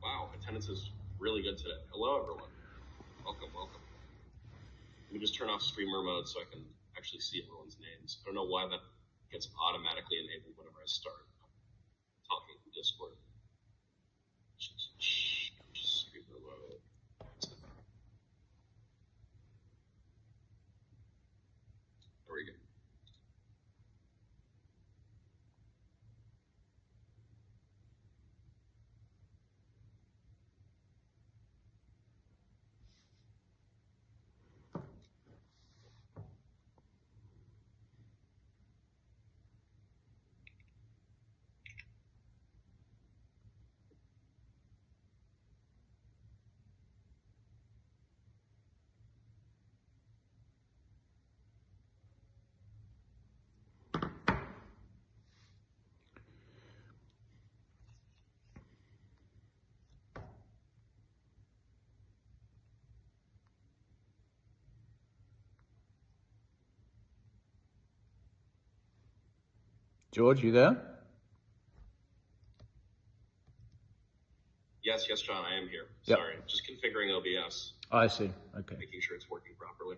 Wow, attendance is really good today. Hello, everyone. Welcome, welcome. Let me just turn off streamer mode so I can actually see everyone's names. I don't know why that gets automatically enabled whenever I start talking in Discord. Streamer mode. There we go. George, you there? Yes, John, I am here. Yep. Sorry, just configuring OBS. I see. Okay. Making sure it's working properly.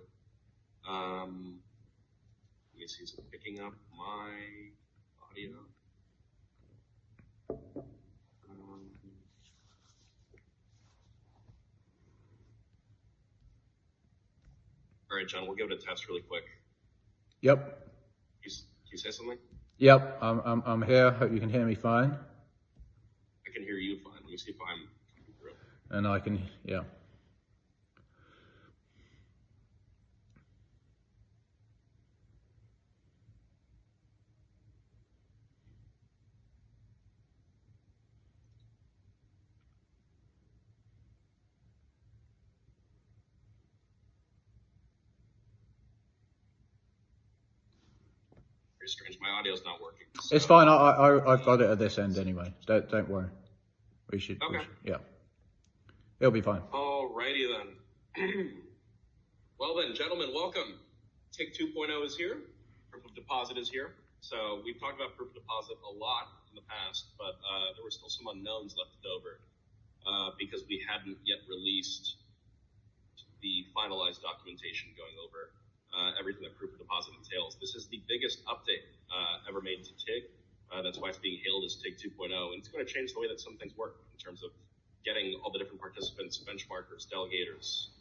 Let me see, is it picking up my audio? All right, John, we'll give it a test really quick. Yep. Can you say something? Yep. I'm here. Hope you can hear me fine. I can hear you fine. Let me see if I'm coming through. And I can, yeah. Very strange. My audio's not working. So. It's fine. I've got it at this end anyway. Don't worry. We should. Okay. Yeah. It'll be fine. Alrighty then. Well then, gentlemen, welcome. TIG 2.0 is here. Proof of deposit is here. So we've talked about proof of deposit a lot in the past, but there were still some unknowns left over because we hadn't yet released the finalized documentation going over everything that proof of deposit entails. This is the biggest update ever made to TIG. That's why it's being hailed as TIG 2.0, and it's going to change the way that some things work in terms of getting all the different participants, benchmarkers, delegators,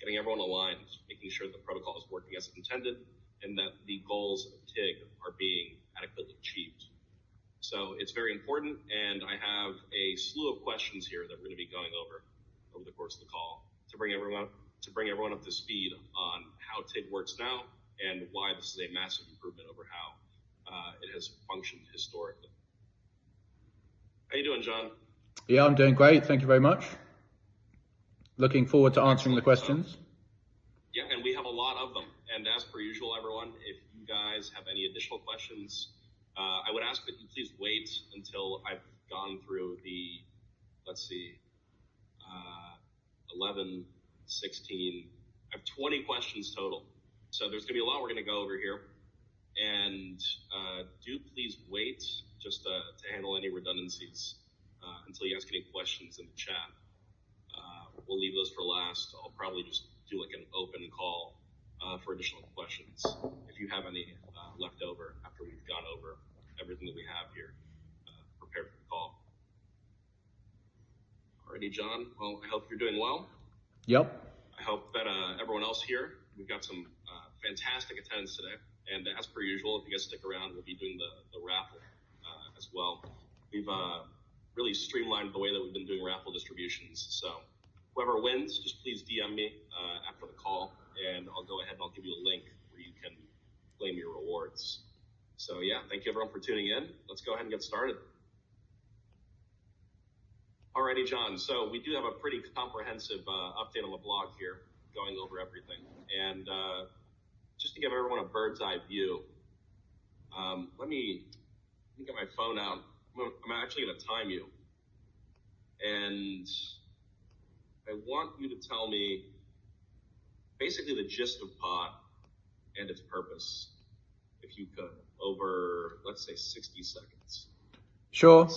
getting everyone aligned, making sure the protocol is working as intended, and that the goals of TIG are being adequately achieved. So it's very important, and I have a slew of questions here that we're going to be going over the course of the call to bring everyone up to speed on how TIG works now and why this is a massive improvement over how it has functioned historically. How you doing, John? Yeah, I'm doing great. Thank you very much. Looking forward to answering the questions. Yeah, and we have a lot of them. And as per usual, everyone, if you guys have any additional questions, I would ask that you please wait until I've gone through the, let's see, 11, 16, I have 20 questions total. So there's going to be a lot we're going to go over here. And do please wait just to handle any redundancies until you ask any questions in the chat. We'll leave those for last. I'll probably just do like an open call for additional questions if you have any left over after we've gone over everything that we have here prepared for the call. Alrighty, John. Well, I hope you're doing well. Yep. I hope that everyone else here, we've got some fantastic attendance today. And as per usual, if you guys stick around, we'll be doing the raffle as well. We've really streamlined the way that we've been doing raffle distributions. So whoever wins, just please DM me after the call, and I'll go ahead and I'll give you a link where you can claim your rewards. So yeah, thank you everyone for tuning in. Let's go ahead and get started. Alrighty, John. So we do have a pretty comprehensive update on the blog here, going over everything. And just to give everyone a bird's eye view, let me get my phone out. I'm actually going to time you. And I want you to tell me basically the gist of PoD and its purpose, if you could, over, let's say, 60 seconds. Sure.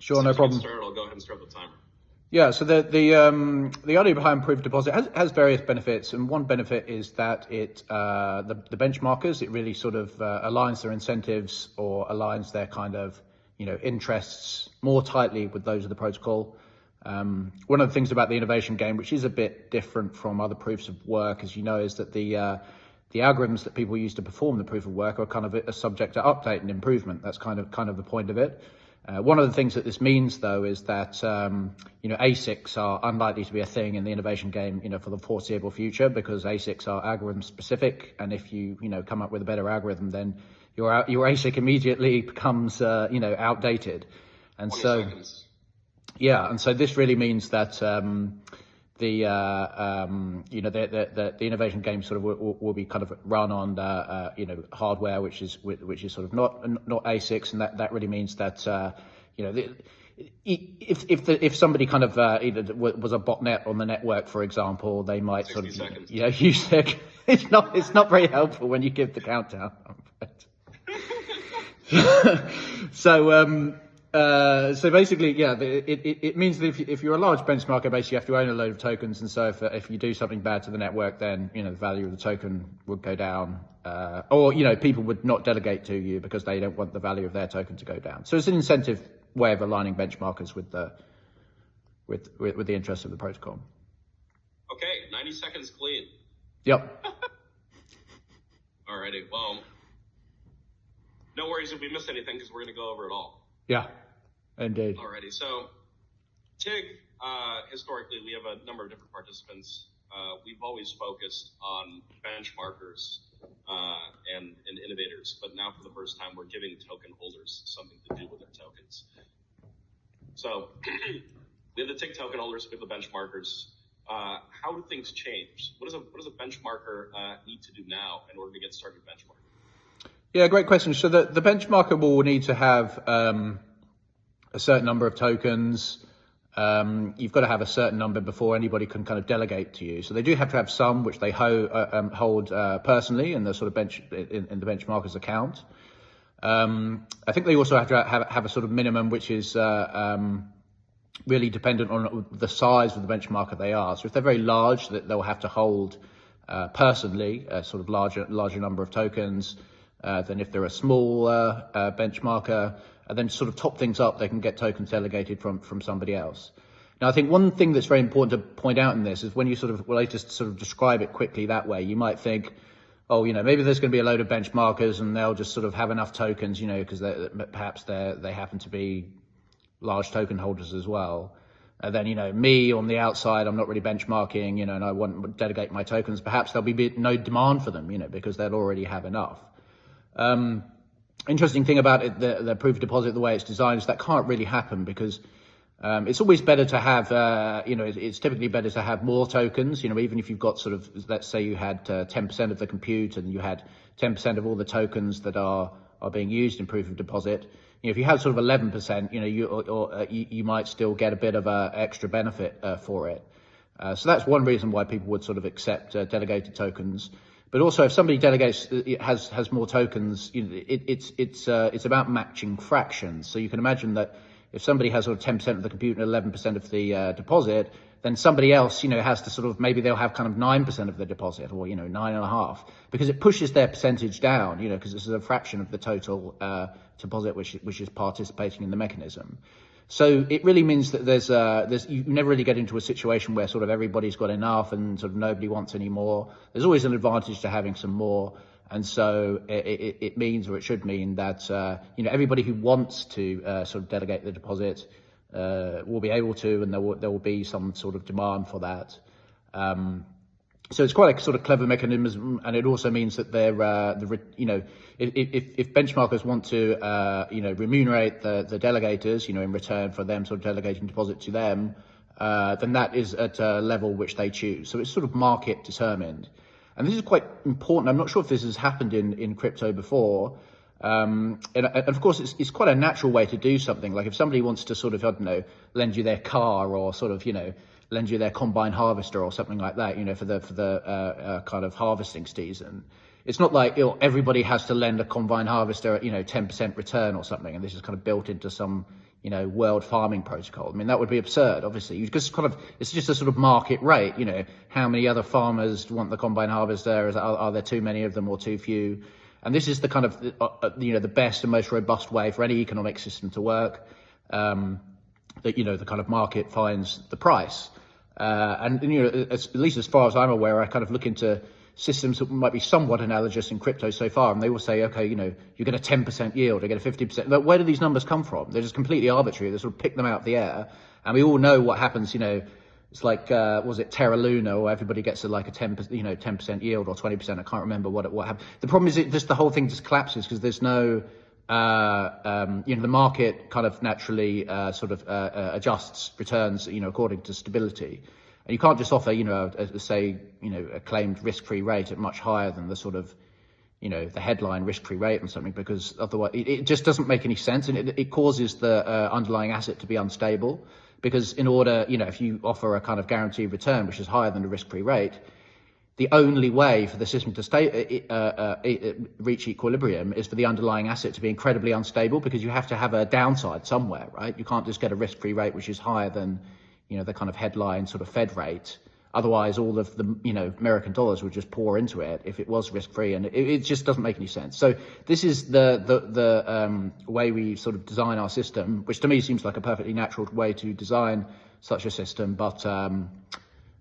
Sure, no problem. I'll go ahead and start the timer. Yeah, so the idea behind proof of deposit has various benefits, and one benefit is that the benchmarkers, it really sort of aligns their incentives or aligns their kind of interests more tightly with those of the protocol. One of the things about the innovation game, which is a bit different from other proofs of work, as you know, is that the algorithms that people use to perform the proof of work are kind of a subject to update and improvement. That's kind of the point of it. One of the things that this means, though, is that ASICs are unlikely to be a thing in the innovation game, for the foreseeable future, because ASICs are algorithm specific, and if you come up with a better algorithm, then your ASIC immediately becomes outdated, and so seconds. Yeah, and so this really means that the innovation game sort of will be kind of run on hardware which is sort of not ASICs, and that really means that if somebody kind of was a botnet on the network, for example, they might sort of use it. It's not very helpful when you give the countdown. So basically, it means that if you're a large benchmarker, basically you have to own a load of tokens, and so if you do something bad to the network, then the value of the token would go down, or people would not delegate to you because they don't want the value of their token to go down. So it's an incentive way of aligning benchmarkers with the interests of the protocol. Okay, 90 seconds clean. Yep. Alrighty, well, no worries if we miss anything because we're going to go over it all. Yeah, indeed. Alrighty, so TIG, historically, we have a number of different participants. We've always focused on benchmarkers and innovators, but now for the first time, we're giving token holders something to do with their tokens. So we have the TIG token holders, we have the benchmarkers. How do things change? What does a benchmarker need to do now in order to get started benchmarking? Yeah, great question. So the benchmarker will need to have a certain number of tokens. You've got to have a certain number before anybody can kind of delegate to you. So they do have to have some which they hold personally in the sort of in the benchmarker's account. I think they also have to have a sort of minimum which is really dependent on the size of the benchmarker they are. So if they're very large, they'll have to hold personally a sort of larger number of tokens. Then if they're a small benchmarker, and then sort of top things up, they can get tokens delegated from somebody else. Now, I think one thing that's very important to point out in this is when you just sort of describe it quickly that way, you might think, oh, maybe there's going to be a load of benchmarkers and they'll just sort of have enough tokens, because perhaps they happen to be large token holders as well. And then, me on the outside, I'm not really benchmarking, and I want to delegate my tokens. Perhaps there'll be no demand for them, because they'll already have enough. Interesting thing about it, the proof of deposit, the way it's designed, is that can't really happen because it's always better to have, it's typically better to have more tokens, even if you've got sort of, let's say you had 10% of the compute and you had 10% of all the tokens that are being used in proof of deposit. If you have sort of 11%, you might still get a bit of a extra benefit for it. So that's one reason why people would sort of accept delegated tokens. But also, if somebody delegates, has more tokens, it's about matching fractions. So you can imagine that if somebody has sort of 10% of the compute and 11% of the deposit, then somebody else, has to sort of, maybe they'll have kind of 9% of the deposit, or 9.5%, because it pushes their percentage down, because this is a fraction of the total deposit which is participating in the mechanism. So it really means that you never really get into a situation where sort of everybody's got enough and sort of nobody wants any more. There's always an advantage to having some more. And so it means, or it should mean, that, everybody who wants to sort of delegate the deposit will be able to, and there will be some sort of demand for that. So it's quite a sort of clever mechanism, and it also means that they're, if benchmarkers want to, remunerate the delegators, in return for them sort of delegating deposit to them, then that is at a level which they choose. So it's sort of market determined. And this is quite important. I'm not sure if this has happened in crypto before. And of course, it's quite a natural way to do something. Like if somebody wants to sort of, I don't know, lend you their car, or sort of, lend you their combine harvester or something like that, for the kind of harvesting season. it's not like everybody has to lend a combine harvester at 10% return or something, and this is kind of built into some world farming protocol. I mean, that would be absurd. Obviously, you just it's just a sort of market rate. How many other farmers want the combine harvester? Are there too many of them or too few? And this is the kind of the best and most robust way for any economic system to work. That the kind of market finds the price, and at least as far as I'm aware, I kind of look into systems that might be somewhat analogous in crypto so far, and they will say, okay, you get a 10% yield, you get a 50%. But where do these numbers come from? They're just completely arbitrary. They sort of pick them out of the air, and we all know what happens. It's like was it Terra Luna, or everybody gets a 10% yield or 20%. I can't remember what happened. The problem is the whole thing just collapses because there's no the market kind of naturally adjusts returns according to stability. And you can't just offer, a claimed risk-free rate at much higher than the sort of, the headline risk-free rate or something, because otherwise it just doesn't make any sense, and it causes the underlying asset to be unstable. Because in order, if you offer a kind of guaranteed return which is higher than the risk-free rate, the only way for the system to reach equilibrium is for the underlying asset to be incredibly unstable, because you have to have a downside somewhere, right? You can't just get a risk-free rate which is higher than the kind of headline sort of Fed rate. Otherwise, all of the American dollars would just pour into it if it was risk-free, and it just doesn't make any sense. So this is the way we sort of design our system, which to me seems like a perfectly natural way to design such a system. But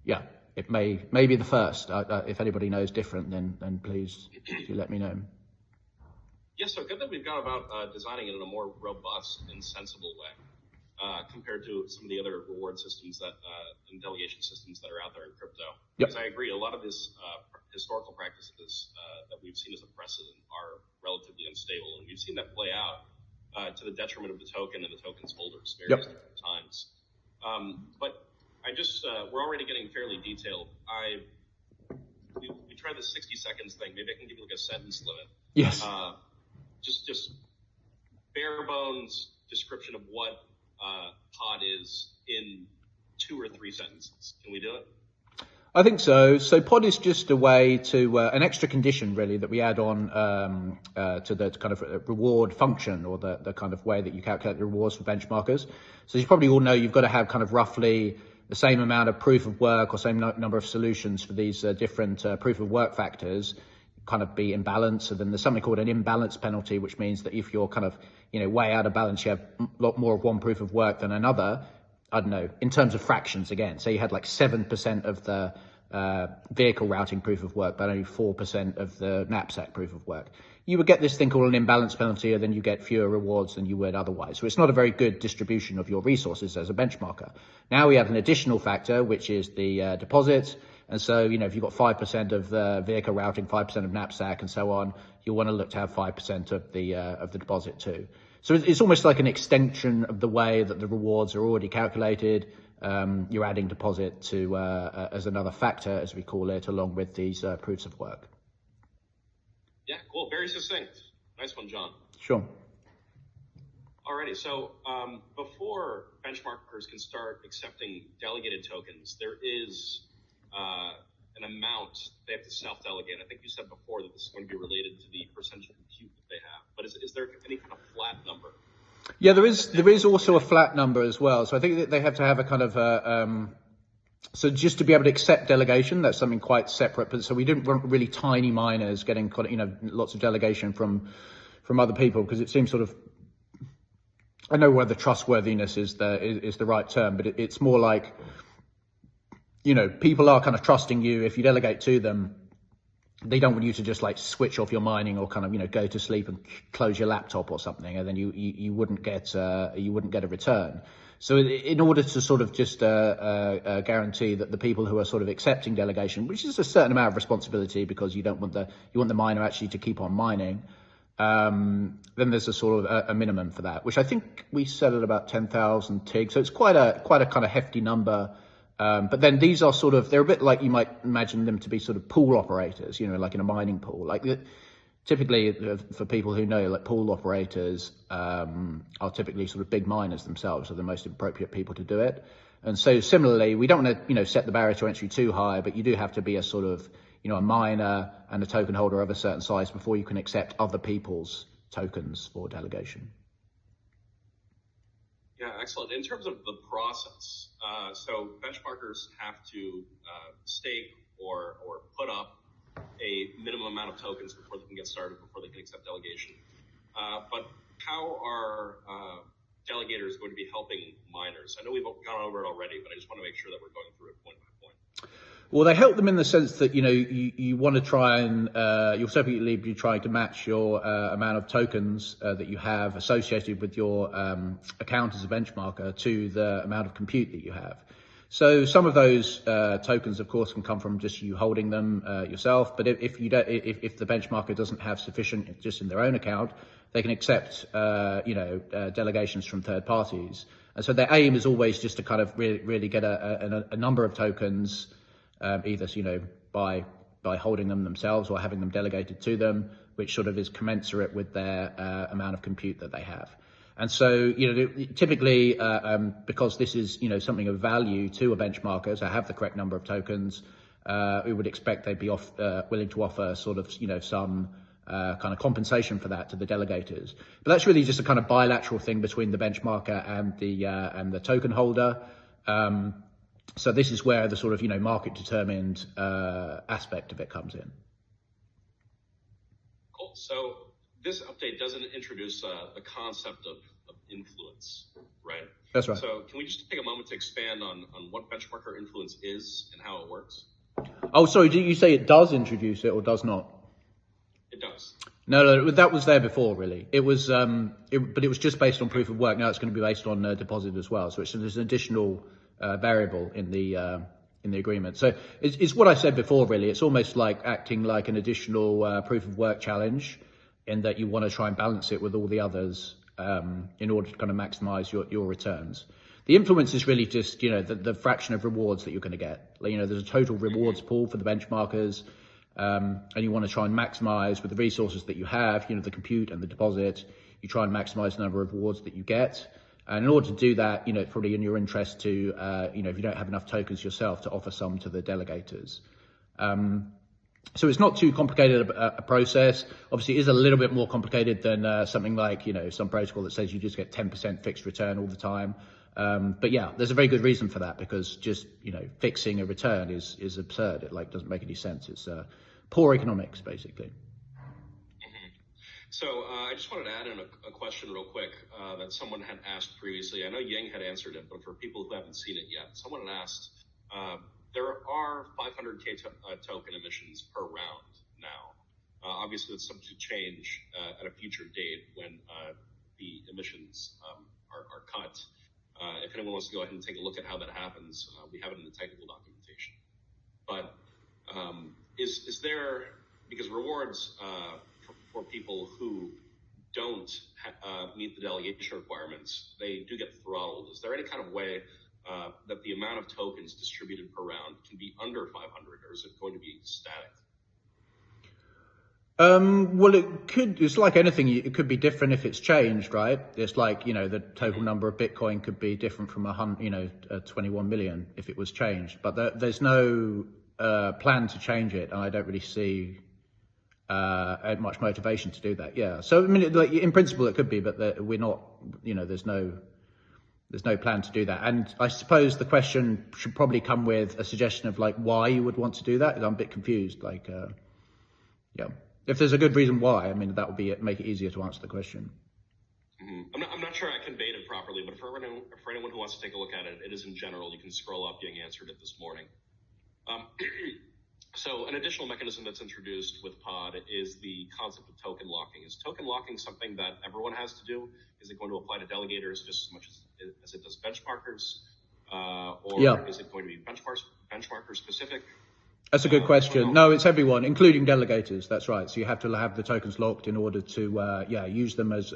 yeah, it may be the first. If anybody knows different, then please do let me know. Yeah, so good that we've got about designing it in a more robust and sensible way. Compared to some of the other reward systems and delegation systems that are out there in crypto. Yep. Because I agree, a lot of this historical practices that we've seen as a precedent are relatively unstable, and we've seen that play out to the detriment of the token and the token's holders various different times. But we're already getting fairly detailed. We tried the 60 seconds thing. Maybe I can give you like a sentence limit. Yes. Just bare bones description of what PoD is in 2 or 3 sentences. Can we do it? I think so. So PoD is just a way to an extra condition really that we add on to the kind of reward function, or the kind of way that you calculate the rewards for benchmarkers. So you probably all know you've got to have kind of roughly the same amount of proof of work or same number of solutions for these different proof of work factors kind of be in balance. So then there's something called an imbalance penalty, which means that if you're kind of way out of balance, you have a lot more of one proof of work than another. I don't know, in terms of fractions again. So you had like 7% of the vehicle routing proof of work, but only 4% of the knapsack proof of work. You would get this thing called an imbalance penalty, and then you get fewer rewards than you would otherwise. So it's not a very good distribution of your resources as a benchmarker. Now we have an additional factor, which is the deposit. And so, if you've got 5% of the vehicle routing, 5% of knapsack, and so on, you'll want to look to have 5% of the deposit too. So it's almost like an extension of the way that the rewards are already calculated. You're adding deposit to as another factor, as we call it, along with these proofs of work. Yeah, cool. Very succinct. Nice one, John. Sure. Alrighty, so before benchmarkers can start accepting delegated tokens, there is an amount they have to self-delegate. I think you said before that this is going to be related to the percentage of compute that they have. But is there any kind of flat number? Yeah, there is also a flat number as well. So I think that they have to have a kind of so just to be able to accept delegation, that's something quite separate. But so we didn't want really tiny miners getting lots of delegation from other people, because it seems sort of, I know whether trustworthiness is the right term, but it's more like, people are kind of trusting you. If you delegate to them, they don't want you to just like switch off your mining or kind of, go to sleep and close your laptop or something, and then you wouldn't get a return. So in order to sort of just guarantee that the people who are sort of accepting delegation, which is a certain amount of responsibility, because you want the miner actually to keep on mining, then there's a sort of a minimum for that, which I think we set at about 10,000 TIG. So it's quite a kind of hefty number. But then these are they're a bit like you might imagine them to be sort of pool operators, like in a mining pool. Like typically for people who know, like pool operators are typically sort of big miners themselves, are the most appropriate people to do it. And so similarly, we don't want to, set the barrier to entry too high, but you do have to be a sort of, a miner and a token holder of a certain size before you can accept other people's tokens for delegation. Yeah, excellent. In terms of the process, so benchmarkers have to stake or put up a minimum amount of tokens before they can get started, before they can accept delegation. But how are delegators going to be helping miners? I know we've gone over it already, but I just want to make sure that we're going through it point by point. Well, they help them in the sense that, you want to try and, you'll typically be trying to match your amount of tokens that you have associated with your account as a benchmarker to the amount of compute that you have. So some of those tokens, of course, can come from just you holding them yourself. But if the benchmarker doesn't have sufficient just in their own account, they can accept, delegations from third parties. And so their aim is always just to kind of really get a number of tokens, either by holding them themselves or having them delegated to them, which sort of is commensurate with their amount of compute that they have. And so, typically, because this is, something of value to a benchmarker, to have the correct number of tokens, we would expect they'd be willing to offer sort of, some kind of compensation for that to the delegators. But that's really just a kind of bilateral thing between the benchmarker and the token holder. So this is where the sort of, market determined aspect of it comes in. Cool. So this update doesn't introduce the concept of influence, right? That's right. So can we just take a moment to expand on what benchmarker influence is and how it works? Oh, sorry, did you say it does introduce it or does not? It does. No, that was there before, really. It was, but it was just based on proof of work. Now it's going to be based on deposit as well. So there's an additional variable in the agreement. So it's what I said before, really. It's almost like acting like an additional proof of work challenge, in that you want to try and balance it with all the others in order to kind of maximize your returns. The influence is really just, the fraction of rewards that you're going to get. There's a total rewards pool for the benchmarkers, and you want to try and maximize with the resources that you have, the compute and the deposit. You try and maximize the number of rewards that you get. And in order to do that, it's probably in your interest to, if you don't have enough tokens yourself, to offer some to the delegators. So it's not too complicated a process. Obviously, it is a little bit more complicated than something like, some protocol that says you just get 10% fixed return all the time. But yeah, there's a very good reason for that, because just, fixing a return is absurd. It doesn't make any sense. It's poor economics, basically. So I just wanted to add in a question real quick that someone had asked previously. I know Ying had answered it, but for people who haven't seen it yet, someone had asked, there are 500K token emissions per round now. Obviously, it's subject to change at a future date when the emissions are cut. If anyone wants to go ahead and take a look at how that happens, we have it in the technical documentation. But is there, because rewards for people who don't meet the delegation requirements, they do get throttled. Is there any kind of way that the amount of tokens distributed per round can be under 500, or is it going to be static? Well, it's like anything, it could be different if it's changed, right? It's like, the total number of Bitcoin could be different from 21 million if it was changed, but there's no plan to change it. And I don't really see much motivation to do that. Yeah. So, I mean, in principle it could be, but we're not, there's no plan to do that. And I suppose the question should probably come with a suggestion of why you would want to do that. I'm a bit confused. Yeah. If there's a good reason why, I mean, that would be it, make it easier to answer the question. Mm-hmm. I'm not sure I conveyed it properly, but for anyone who wants to take a look at it, it is in general. You can scroll up. Yang answered it this morning. So an additional mechanism that's introduced with PoD is the concept of token locking. Is token locking something that everyone has to do? Is it going to apply to delegators just as much as it does benchmarkers? Or is it going to be benchmarker specific? That's a good question. No, it's everyone, including delegators. That's right. So you have to have the tokens locked in order to, use them as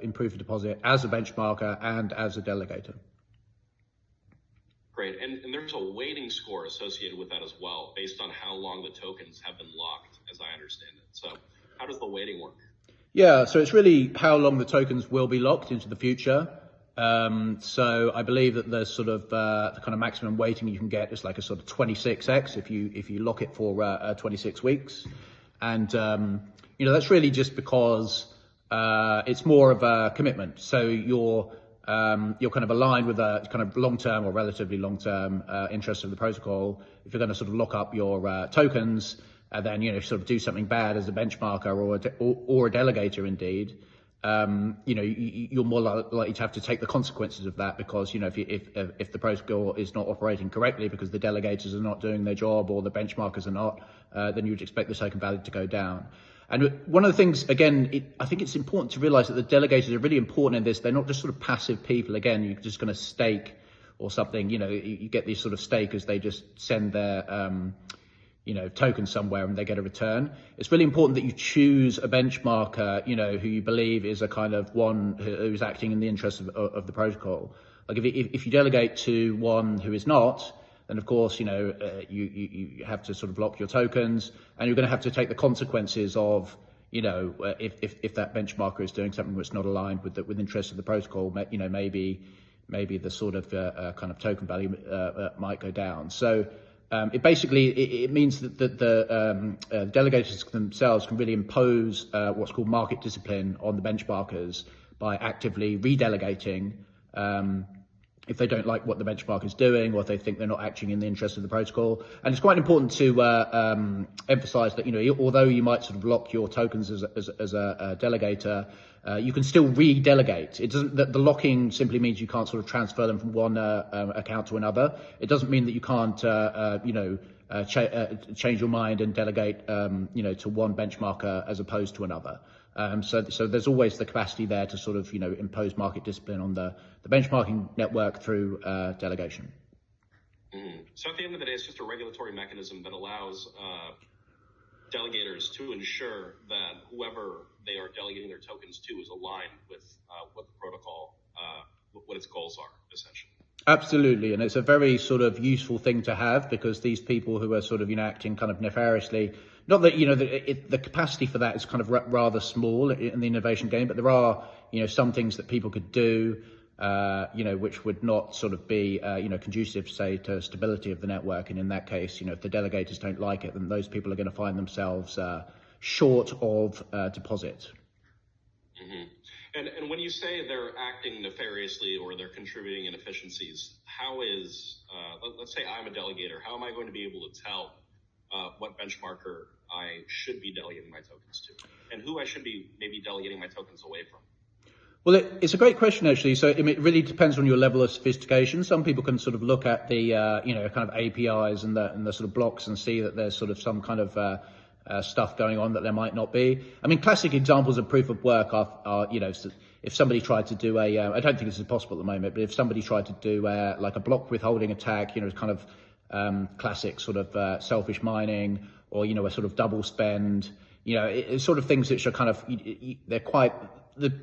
improve the deposit as a benchmarker and as a delegator. Great. And there's a weighting score associated with that as well, based on how long the tokens have been locked, as I understand it. So how does the weighting work? Yeah, so it's really how long the tokens will be locked into the future. So I believe that there's sort of the kind of maximum weighting you can get is like a sort of 26x if you lock it for 26 weeks, and that's really just because it's more of a commitment. So you're kind of aligned with a kind of long-term or relatively long-term interest of the protocol. If you're going to sort of lock up your tokens, then sort of do something bad as a benchmarker or a delegator indeed. You're more likely to have to take the consequences of that, because if the protocol is not operating correctly because the delegators are not doing their job or the benchmarkers are not, then you would expect the token value to go down. And one of the things, again, I think it's important to realize that the delegators are really important in this. They're not just sort of passive people. Again, you're just going to stake or something. You get these sort of stakers. They just send their token somewhere and they get a return. It's really important that you choose a benchmarker, who you believe is a kind of one who's acting in the interest of the protocol. Like if you delegate to one who is not, then of course, you have to sort of block your tokens, and you're going to have to take the consequences of, if that benchmarker is doing something that's not aligned with the interest of the protocol, maybe the sort of kind of token value might go down. So it means that the delegators themselves can really impose what's called market discipline on the benchmarkers by actively redelegating if they don't like what the benchmark is doing, or if they think they're not acting in the interest of the protocol. And it's quite important to emphasize that, although you might sort of lock your tokens as a delegator, you can still re-delegate. It doesn't, the locking simply means you can't sort of transfer them from one account to another. It doesn't mean that you can't, change your mind and delegate, to one benchmarker as opposed to another. So there's always the capacity there to sort of, impose market discipline on the benchmarking network through delegation. Mm-hmm. So at the end of the day, it's just a regulatory mechanism that allows delegators to ensure that whoever they are delegating their tokens to is aligned with what the protocol, what its goals are, essentially. Absolutely, and it's a very sort of useful thing to have, because these people who are sort of acting kind of nefariously, not that the capacity for that is kind of rather small in the innovation game, but there are some things that people could do which would not sort of be conducive, say, to stability of the network. And in that case, if the delegators don't like it, then those people are going to find themselves short of deposit. Mm-hmm. And when you say they're acting nefariously or they're contributing inefficiencies, how is, let's say I'm a delegator, how am I going to be able to tell what benchmarker I should be delegating my tokens to, and who I should be maybe delegating my tokens away from? Well, it's a great question, actually. So it really depends on your level of sophistication. Some people can sort of look at the, kind of APIs and the sort of blocks and see that there's sort of some kind of stuff going on that there might not be. I mean, classic examples of proof of work are if somebody tried to do I don't think this is possible at the moment, but if somebody tried to do like a block withholding attack, kind of classic sort of selfish mining, or, a sort of double spend, it's sort of things which are kind of, they're quite, the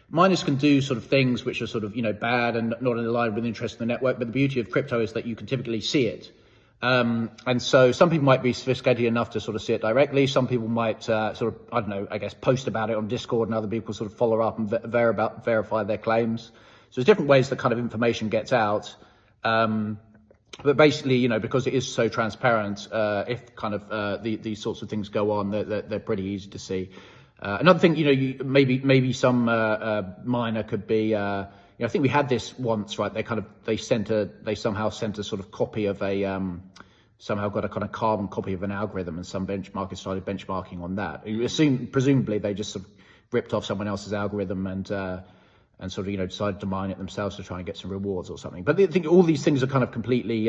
miners can do sort of things which are sort of, bad and not in line with the interest of the network. But the beauty of crypto is that you can typically see it. And so some people might be sophisticated enough to sort of see it directly. Some people might post about it on Discord, and other people sort of follow up and verify their claims. So there's different ways that kind of information gets out. But basically, because it is so transparent, if kind of these sorts of things go on, they're pretty easy to see. Another thing, maybe some miner could be, I think we had this once, right? They somehow sent a sort of copy of somehow got a kind of carbon copy of an algorithm, and some benchmarkers started benchmarking on that. Presumably they just sort of ripped off someone else's algorithm and sort of, decided to mine it themselves to try and get some rewards or something. But I think all these things are kind of completely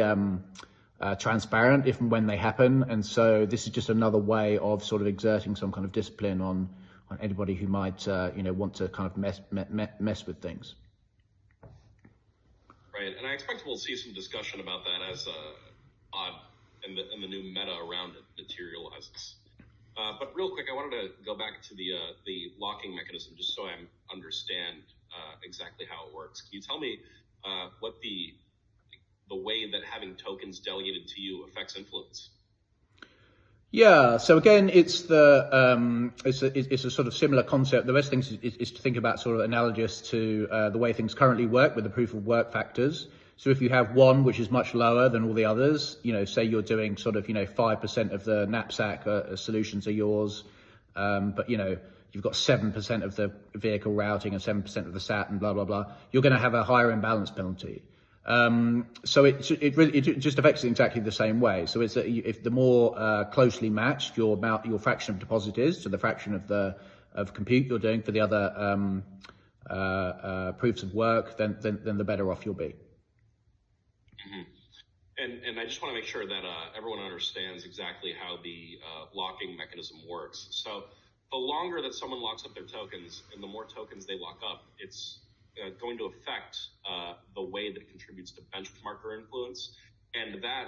transparent if and when they happen. And so this is just another way of sort of exerting some kind of discipline on anybody who might, want to kind of mess with things. Right, and I expect we'll see some discussion about that as PoD and the new meta around it materializes. But real quick, I wanted to go back to the locking mechanism, just so I understand exactly how it works. Can you tell me what the way that having tokens delegated to you affects influence? Yeah. So again, it's it's a sort of similar concept. The best thing is to think about sort of analogous to the way things currently work with the proof of work factors. So if you have one which is much lower than all the others, say you're doing sort of 5% of the knapsack solutions are yours, but you've got 7% of the vehicle routing and 7% of the SAT and blah blah blah. You're going to have a higher imbalance penalty. So it just affects it exactly the same way. So it's if the more closely matched your fraction of deposit is to the fraction of compute you're doing for the other proofs of work, then the better off you'll be. Mm-hmm. And I just want to make sure that everyone understands exactly how the locking mechanism works. So the longer that someone locks up their tokens and the more tokens they lock up, it's going to affect the way that it contributes to benchmarker influence, and that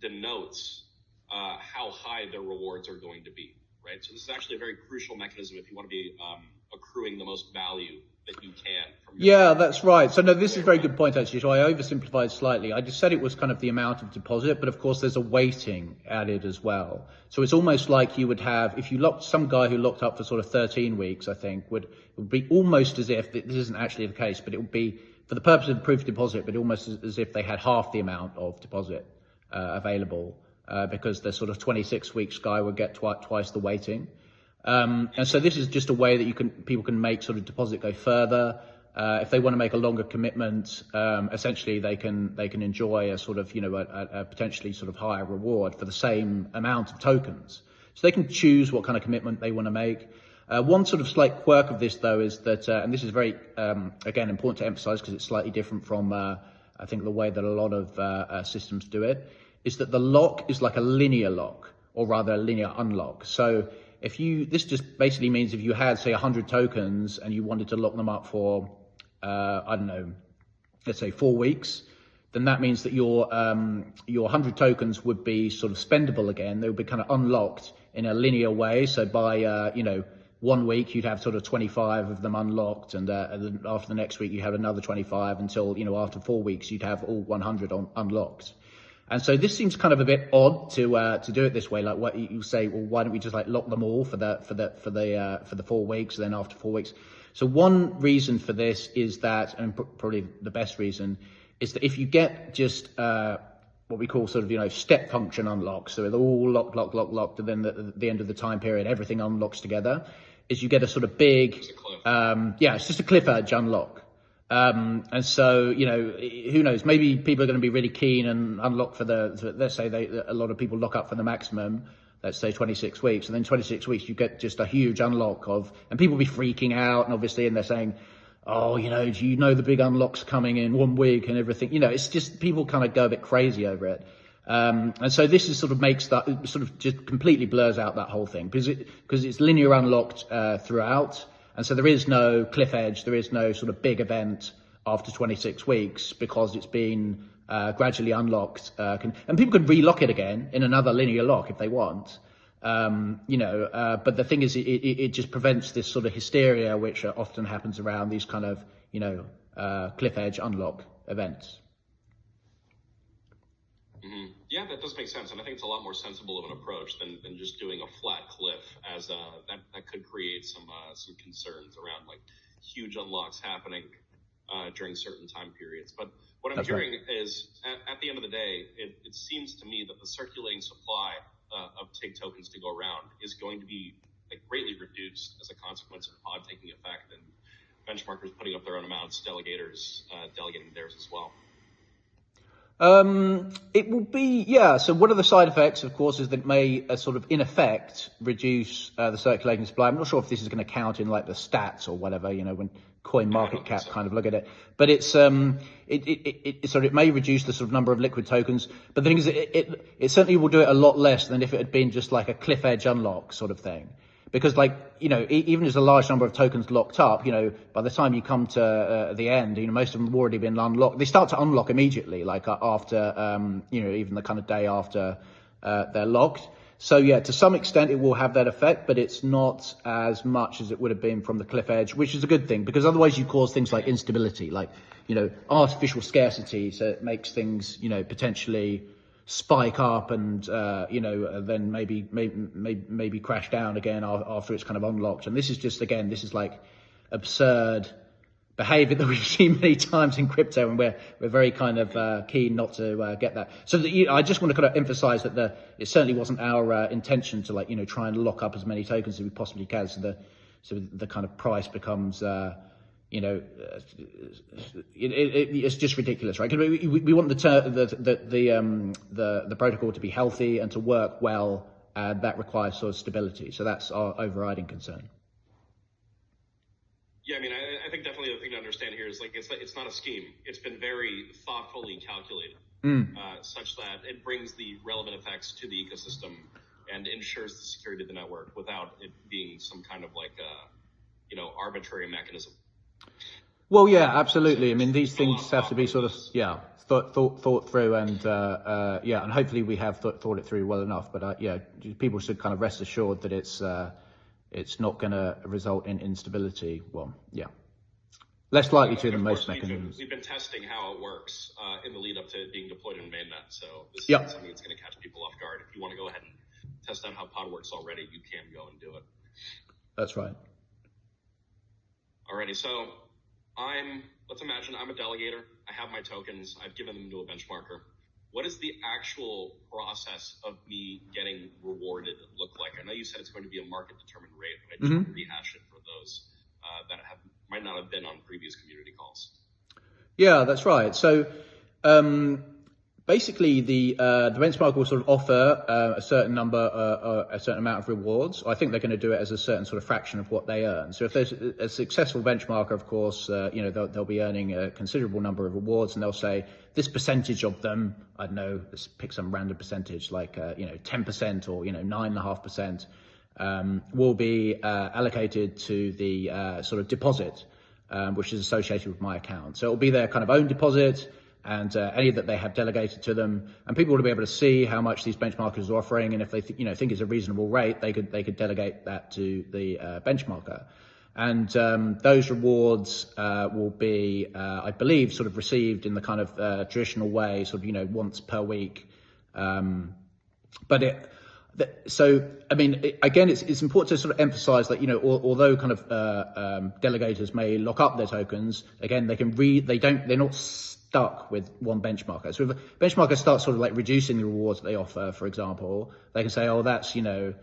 denotes how high their rewards are going to be, right? So this is actually a very crucial mechanism if you want to be accruing the most value that you can. Yeah, that's right. So no, this is a very good point actually. So I oversimplified slightly. I just said it was kind of the amount of deposit, but of course there's a weighting added as well. So it's almost like you would have, if you locked some guy who locked up for sort of 13 weeks, I think would be almost as if, this isn't actually the case, but it would be for the purpose of the proof of deposit, but almost as if they had half the amount of deposit available because the sort of 26 weeks guy would get twice the weighting. And so this is just a way that people can make sort of deposit go further. If they want to make a longer commitment, essentially they can enjoy a sort of, a potentially sort of higher reward for the same amount of tokens. So they can choose what kind of commitment they want to make. One sort of slight quirk of this though is that, and this is very, again, important to emphasize because it's slightly different from, I think the way that a lot of systems do it, is that the lock is like a linear lock, or rather a linear unlock. So this just basically means if you had, say, 100 tokens and you wanted to lock them up for, I don't know, let's say 4 weeks, then that means that your 100 tokens would be sort of spendable again. They would be kind of unlocked in a linear way. So by, 1 week, you'd have sort of 25 of them unlocked. And then after the next week, you have another 25 until, after 4 weeks, you'd have all 100 unlocked. And so this seems kind of a bit odd to do it this way. Like what you say, well, why don't we just like lock them all for the 4 weeks, and then after 4 weeks? So one reason for this is that, and probably the best reason, is that if you get just what we call sort of step function unlocks, so they're all locked, and then at the end of the time period, everything unlocks together, is you get a sort of big, it's just a cliff edge unlock. And so, who knows, maybe people are going to be really keen and unlock let's say a lot of people lock up for the maximum, let's say 26 weeks, and then 26 weeks you get just a huge unlock and people be freaking out, and obviously, and they're saying, oh, do you know the big unlocks coming in 1 week and everything, it's just, people kind of go a bit crazy over it. And so this is sort of makes that, sort of just completely blurs out that whole thing because it's linear unlocked, throughout. And so there is no cliff edge, there is no sort of big event after 26 weeks because it's been gradually unlocked. And people can relock it again in another linear lock if they want. But the thing is, it just prevents this sort of hysteria which often happens around these kind of, cliff edge unlock events. Mm-hmm. Yeah, that does make sense, and I think it's a lot more sensible of an approach than just doing a flat cliff, as that could create some concerns around like huge unlocks happening during certain time periods. But what I'm hearing is, at the end of the day, it seems to me that the circulating supply of TIG tokens to go around is going to be like greatly reduced as a consequence of PoD taking effect and benchmarkers putting up their own amounts, delegators delegating theirs as well. It will be, yeah. So one of the side effects, of course, is that it may sort of in effect reduce the circulating supply. I'm not sure if this is going to count in like the stats or whatever, when coin market cap kind of look at it. But it's it may reduce the sort of number of liquid tokens. But the thing is, it certainly will do it a lot less than if it had been just like a cliff edge unlock sort of thing. Because even as a large number of tokens locked up, by the time you come to the end, most of them have already been unlocked. They start to unlock immediately, like after, even the kind of day after they're locked. So yeah, to some extent it will have that effect, but it's not as much as it would have been from the cliff edge, which is a good thing, because otherwise you cause things like instability, like, artificial scarcity. So it makes things, potentially, spike up and then maybe crash down again after it's kind of unlocked. And this is just, again, this is like absurd behavior that we've seen many times in crypto, and we're very kind of keen not to get that. So I just want to kind of emphasize that it certainly wasn't our intention to try and lock up as many tokens as we possibly can, so the kind of price becomes it's just ridiculous, right? Because we want the protocol to be healthy and to work well, and that requires sort of stability. So that's our overriding concern. Yeah, I mean, I think definitely the thing to understand here is it's not a scheme. It's been very thoughtfully calculated, such that it brings the relevant effects to the ecosystem and ensures the security of the network without it being some kind of arbitrary mechanism. Well, yeah, absolutely. I mean, these things have to be sort of thought through, and and hopefully we have thought it through well enough. But people should kind of rest assured that it's not going to result in instability. Well, less likely to than most mechanisms. We've been testing how it works in the lead up to it being deployed in mainnet. So this is something that's going to catch people off guard. If you want to go ahead and test out how PoD works already, you can go and do it. That's right. Alrighty, so let's imagine I'm a delegator. I have my tokens. I've given them to a benchmarker. What does the actual process of me getting rewarded look like? I know you said it's going to be a market-determined rate, but I just want to rehash it for those that might not have been on previous community calls. Yeah, that's right. So basically, the benchmark will sort of offer a certain amount of rewards. I think they're going to do it as a certain sort of fraction of what they earn. So if there's a successful benchmarker, of course, they'll be earning a considerable number of rewards, and they'll say this percentage of them, I don't know, let's pick some random percentage like 10% or 9.5%, will be allocated to the sort of deposit, which is associated with my account. So it'll be their kind of own deposit, and any that they have delegated to them, and people will be able to see how much these benchmarkers are offering, and if they think it's a reasonable rate, they could delegate that to the benchmarker, and those rewards will be, I believe, sort of received in the kind of traditional way, sort of once per week. So, I mean, again, it's important to sort of emphasize that, although kind of delegators may lock up their tokens, again, they're not stuck with one benchmarker. So if a benchmarker starts sort of like reducing the rewards that they offer, for example, they can say, oh, that's, I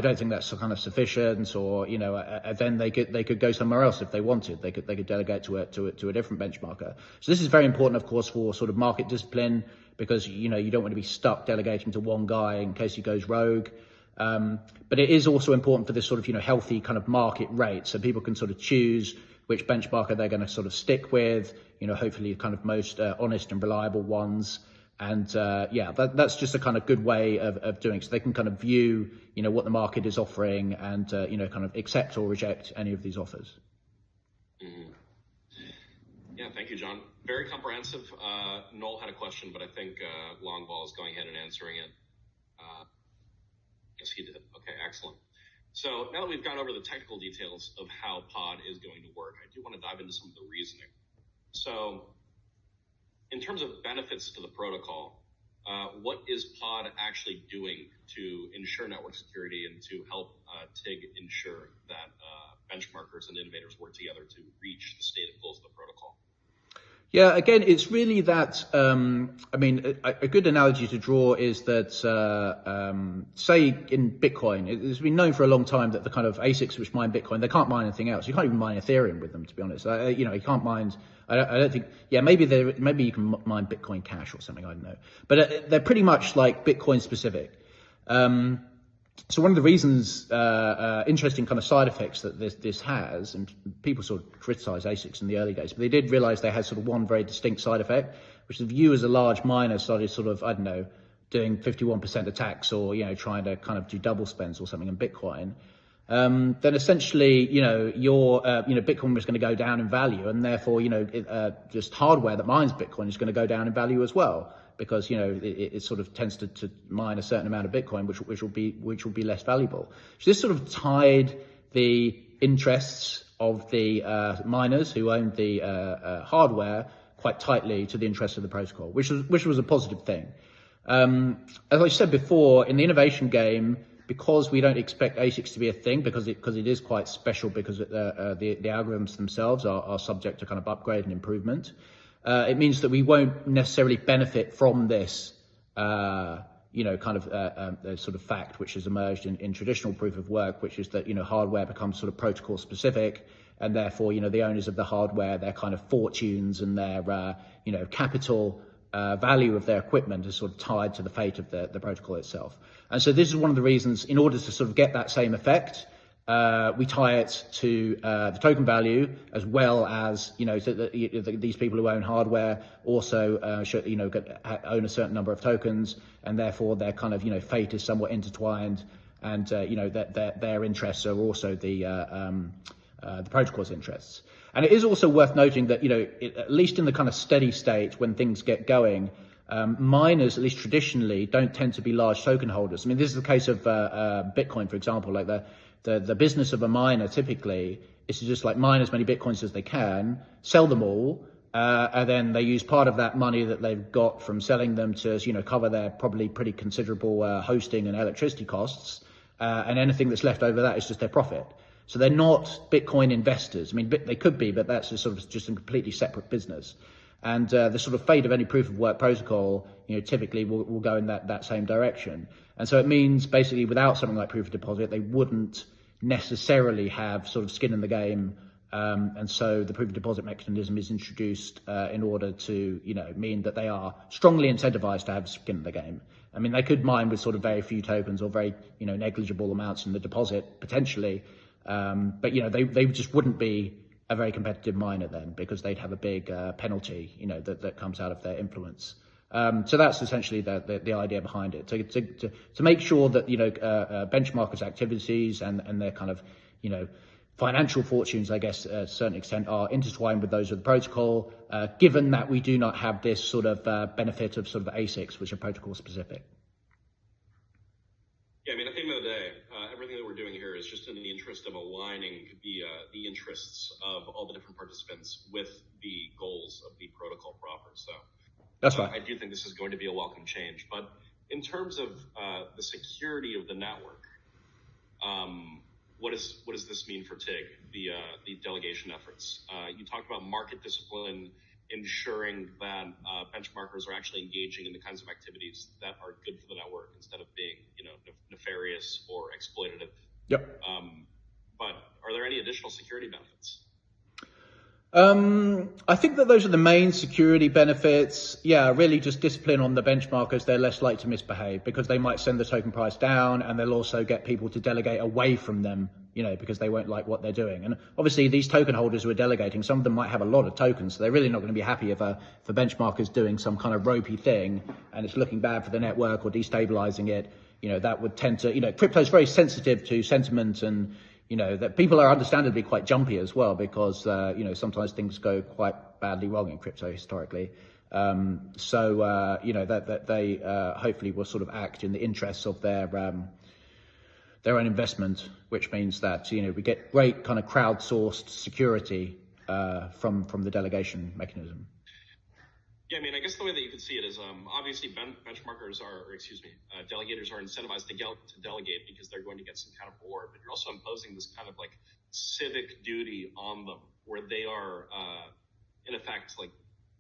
don't think that's kind of sufficient, or, then they could go somewhere else if they wanted. They could delegate to a different benchmarker. So this is very important, of course, for sort of market discipline, because, you don't want to be stuck delegating to one guy in case he goes rogue. But it is also important for this sort of, healthy kind of market rate, so people can sort of choose which benchmarker they're going to sort of stick with, hopefully kind of most honest and reliable ones. And that's just a kind of good way of doing it. So they can kind of view, what the market is offering, and, kind of accept or reject any of these offers. Mm-hmm. Yeah, thank you, John. Very comprehensive. Noel had a question, but I think Longball is going ahead and answering it. Yes, he did. Okay, excellent. So now that we've gone over the technical details of how PoD is going to work, I do want to dive into some of the reasoning. So in terms of benefits to the protocol, what is PoD actually doing to ensure network security and to help TIG ensure that benchmarkers and innovators work together to reach the stated goals of the protocol? Yeah, again, it's really that, I mean, a good analogy to draw is that, say in Bitcoin, it's been known for a long time that the kind of ASICs which mine Bitcoin, they can't mine anything else. You can't even mine Ethereum with them, to be honest. You can't mine, I don't think, maybe you can mine Bitcoin Cash or something, I don't know. But they're pretty much like Bitcoin specific. So one of the reasons, interesting kind of side effects that this has, and people sort of criticise ASICs in the early days, but they did realise they had sort of one very distinct side effect, which is if you as a large miner started sort of, I don't know, doing 51% attacks, or, trying to kind of do double spends or something in Bitcoin, then essentially, your, Bitcoin was going to go down in value, and therefore, just hardware that mines Bitcoin is going to go down in value as well, because it sort of tends to mine a certain amount of Bitcoin, which will be less valuable. So this sort of tied the interests of the miners who owned the hardware quite tightly to the interests of the protocol, which was a positive thing. As I said before, in the innovation game, because we don't expect ASICs to be a thing, because it is quite special, because the algorithms themselves are subject to kind of upgrade and improvement. It means that we won't necessarily benefit from this, sort of fact which has emerged in traditional proof of work, which is that, hardware becomes sort of protocol specific, and therefore, the owners of the hardware, their kind of fortunes and their, capital value of their equipment is sort of tied to the fate of the protocol itself. And so this is one of the reasons, in order to sort of get that same effect, we tie it to the token value, as well as, so that these people who own hardware also should, own a certain number of tokens, and therefore their kind of, fate is somewhat intertwined, and, that their interests are also the protocol's interests. And it is also worth noting that, at least in the kind of steady state, when things get going, miners, at least traditionally, don't tend to be large token holders. I mean, this is the case of Bitcoin, for example. Like the business of a miner typically is to just like mine as many Bitcoins as they can, sell them all, and then they use part of that money that they've got from selling them to, cover their probably pretty considerable hosting and electricity costs, and anything that's left over that is just their profit. So they're not Bitcoin investors. I mean, they could be, but that's just a completely separate business. And the sort of fate of any proof of work protocol, typically will go in that same direction. And so it means basically without something like proof of deposit, they wouldn't necessarily have sort of skin in the game. And so the proof of deposit mechanism is introduced in order to, mean that they are strongly incentivized to have skin in the game. I mean, they could mine with sort of very few tokens or very, negligible amounts in the deposit potentially. But, they just wouldn't be a very competitive miner then, because they'd have a big penalty, that comes out of their influence. So that's essentially the idea behind it, to make sure that, benchmarkers' activities and their kind of, financial fortunes, I guess, to a certain extent, are intertwined with those of the protocol, given that we do not have this sort of benefit of sort of ASICs, which are protocol specific. Yeah, I mean, at the end of the day, everything that we're doing here is just in the interest of aligning the interests of all the different participants with the goals of the protocol proper. So that's right. I do think this is going to be a welcome change. But in terms of the security of the network, what does this mean for TIG, the delegation efforts? You talked about market discipline, ensuring that benchmarkers are actually engaging in the kinds of activities that are good for the network instead of being, nefarious or exploitative. Yep. But are there any additional security benefits? I think that those are the main security benefits. Yeah, really just discipline on the benchmarkers. They're less likely to misbehave because they might send the token price down, and they'll also get people to delegate away from them, because they won't like what they're doing. And obviously these token holders who are delegating, some of them might have a lot of tokens, so they're really not going to be happy if benchmarkers doing some kind of ropey thing and it's looking bad for the network or destabilizing it. That would tend to, crypto is very sensitive to sentiment, and that people are understandably quite jumpy as well, because, sometimes things go quite badly wrong in crypto historically. That they hopefully will sort of act in the interests of their own investment, which means that, we get great kind of crowdsourced security from the delegation mechanism. Yeah, I mean, I guess the way that you could see it is obviously benchmarkers delegators are incentivized to delegate because they're going to get some kind of reward, but you're also imposing this kind of like civic duty on them, where they are in effect like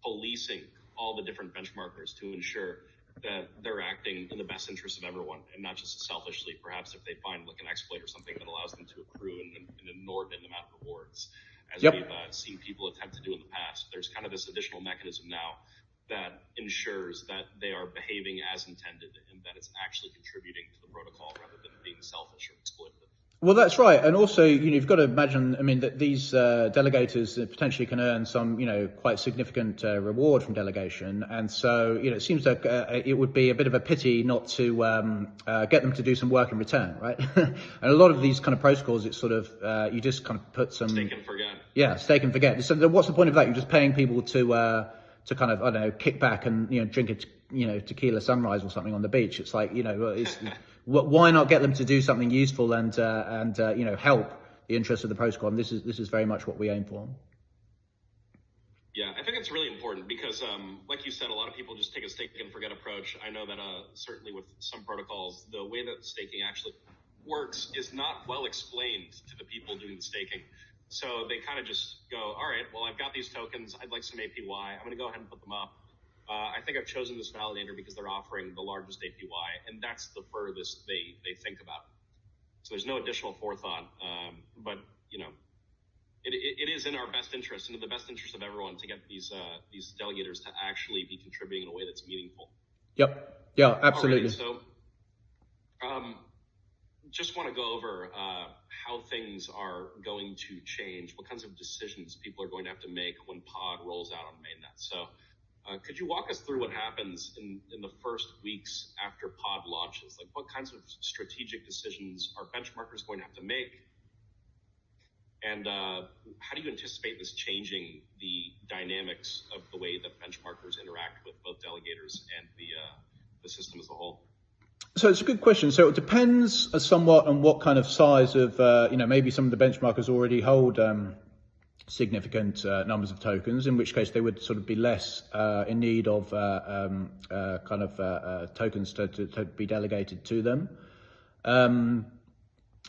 policing all the different benchmarkers to ensure that they're acting in the best interest of everyone and not just selfishly, perhaps if they find like an exploit or something that allows them to accrue an inordinate amount of rewards, as Yep. we've seen people attempt to do in the past. There's kind of this additional mechanism now that ensures that they are behaving as intended and that it's actually contributing to the protocol rather than being selfish or exploitative. Well, that's right. And also, you've got to imagine, I mean, that these delegators potentially can earn some, quite significant reward from delegation. And so, it seems like it would be a bit of a pity not to get them to do some work in return, right? And a lot of these kind of protocols, it's sort of, you just kind of put some... Stake and forget. Yeah, stake and forget. So what's the point of that? You're just paying people to kind of, I don't know, kick back and, drink a, tequila sunrise or something on the beach. It's like, why not get them to do something useful and help the interests of the protocol? And this is very much what we aim for. Yeah, I think it's really important because, like you said, a lot of people just take a stake and forget approach. I know that certainly with some protocols, the way that staking actually works is not well explained to the people doing the staking. So they kind of just go, all right, well, I've got these tokens. I'd like some APY. I'm going to go ahead and put them up. I think I've chosen this validator because they're offering the largest APY, and that's the furthest they think about it. So there's no additional forethought. But, you know, it is in our best interest and in the best interest of everyone to get these delegators to actually be contributing in a way that's meaningful. Yep. Yeah, absolutely. Alrighty, so just want to go over how things are going to change, what kinds of decisions people are going to have to make when PoD rolls out on mainnet. So could you walk us through what happens in the first weeks after PoD launches? Like, what kinds of strategic decisions are benchmarkers going to have to make? And how do you anticipate this changing the dynamics of the way that benchmarkers interact with both delegators and the system as a whole? So it's a good question. So it depends somewhat on what kind of size of, maybe some of the benchmarkers already hold significant numbers of tokens, in which case they would sort of be less in need of tokens to be delegated to them.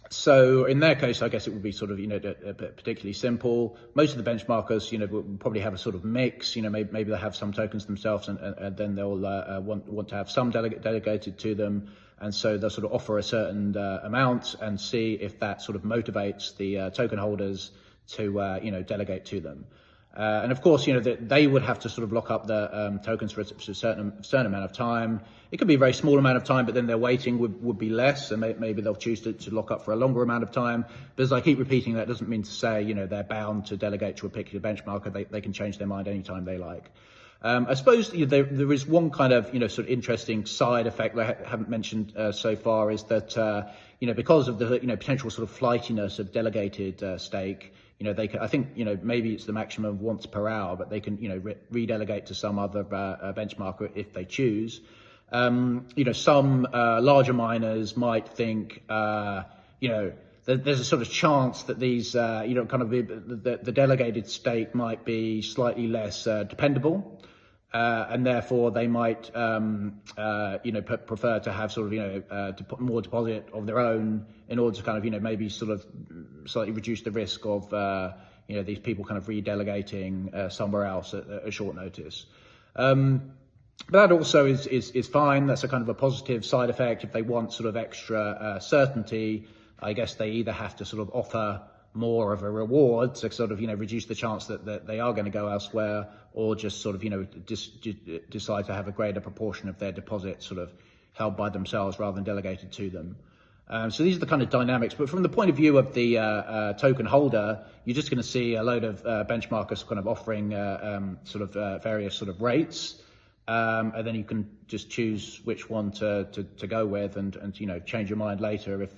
So in their case, I guess it would be sort of, particularly simple. Most of the benchmarkers, will probably have a sort of mix. Maybe they'll have some tokens themselves, and then they'll want to have some delegated to them. And so they'll sort of offer a certain amount and see if that sort of motivates the token holders to, delegate to them. And of course, they would have to sort of lock up the tokens for a certain amount of time. It could be a very small amount of time, but then their waiting would be less, and maybe they'll choose to lock up for a longer amount of time. But as I keep repeating, that doesn't mean to say, they're bound to delegate to a particular benchmarker. They can change their mind anytime they like. I suppose there is one kind of, sort of interesting side effect that I haven't mentioned so far, is that, because of the, potential sort of flightiness of delegated stake, they can, I think, maybe it's the maximum of once per hour, but they can, redelegate to some other benchmarker if they choose. Some larger miners might think, there's a sort of chance that these, the delegated stake might be slightly less dependable. And therefore they might, prefer to have sort of, more deposit of their own in order to kind of, maybe sort of slightly reduce the risk of, these people kind of redelegating somewhere else at a short notice. But that also is fine. That's a kind of a positive side effect. If they want sort of extra certainty, I guess they either have to sort of offer more of a reward to sort of, reduce the chance that they are going to go elsewhere, or just sort of, decide to have a greater proportion of their deposit sort of held by themselves rather than delegated to them. So these are the kind of dynamics. But from the point of view of the token holder, you're just going to see a load of benchmarkers kind of offering various sort of rates. And then you can just choose which one to go with, and change your mind later if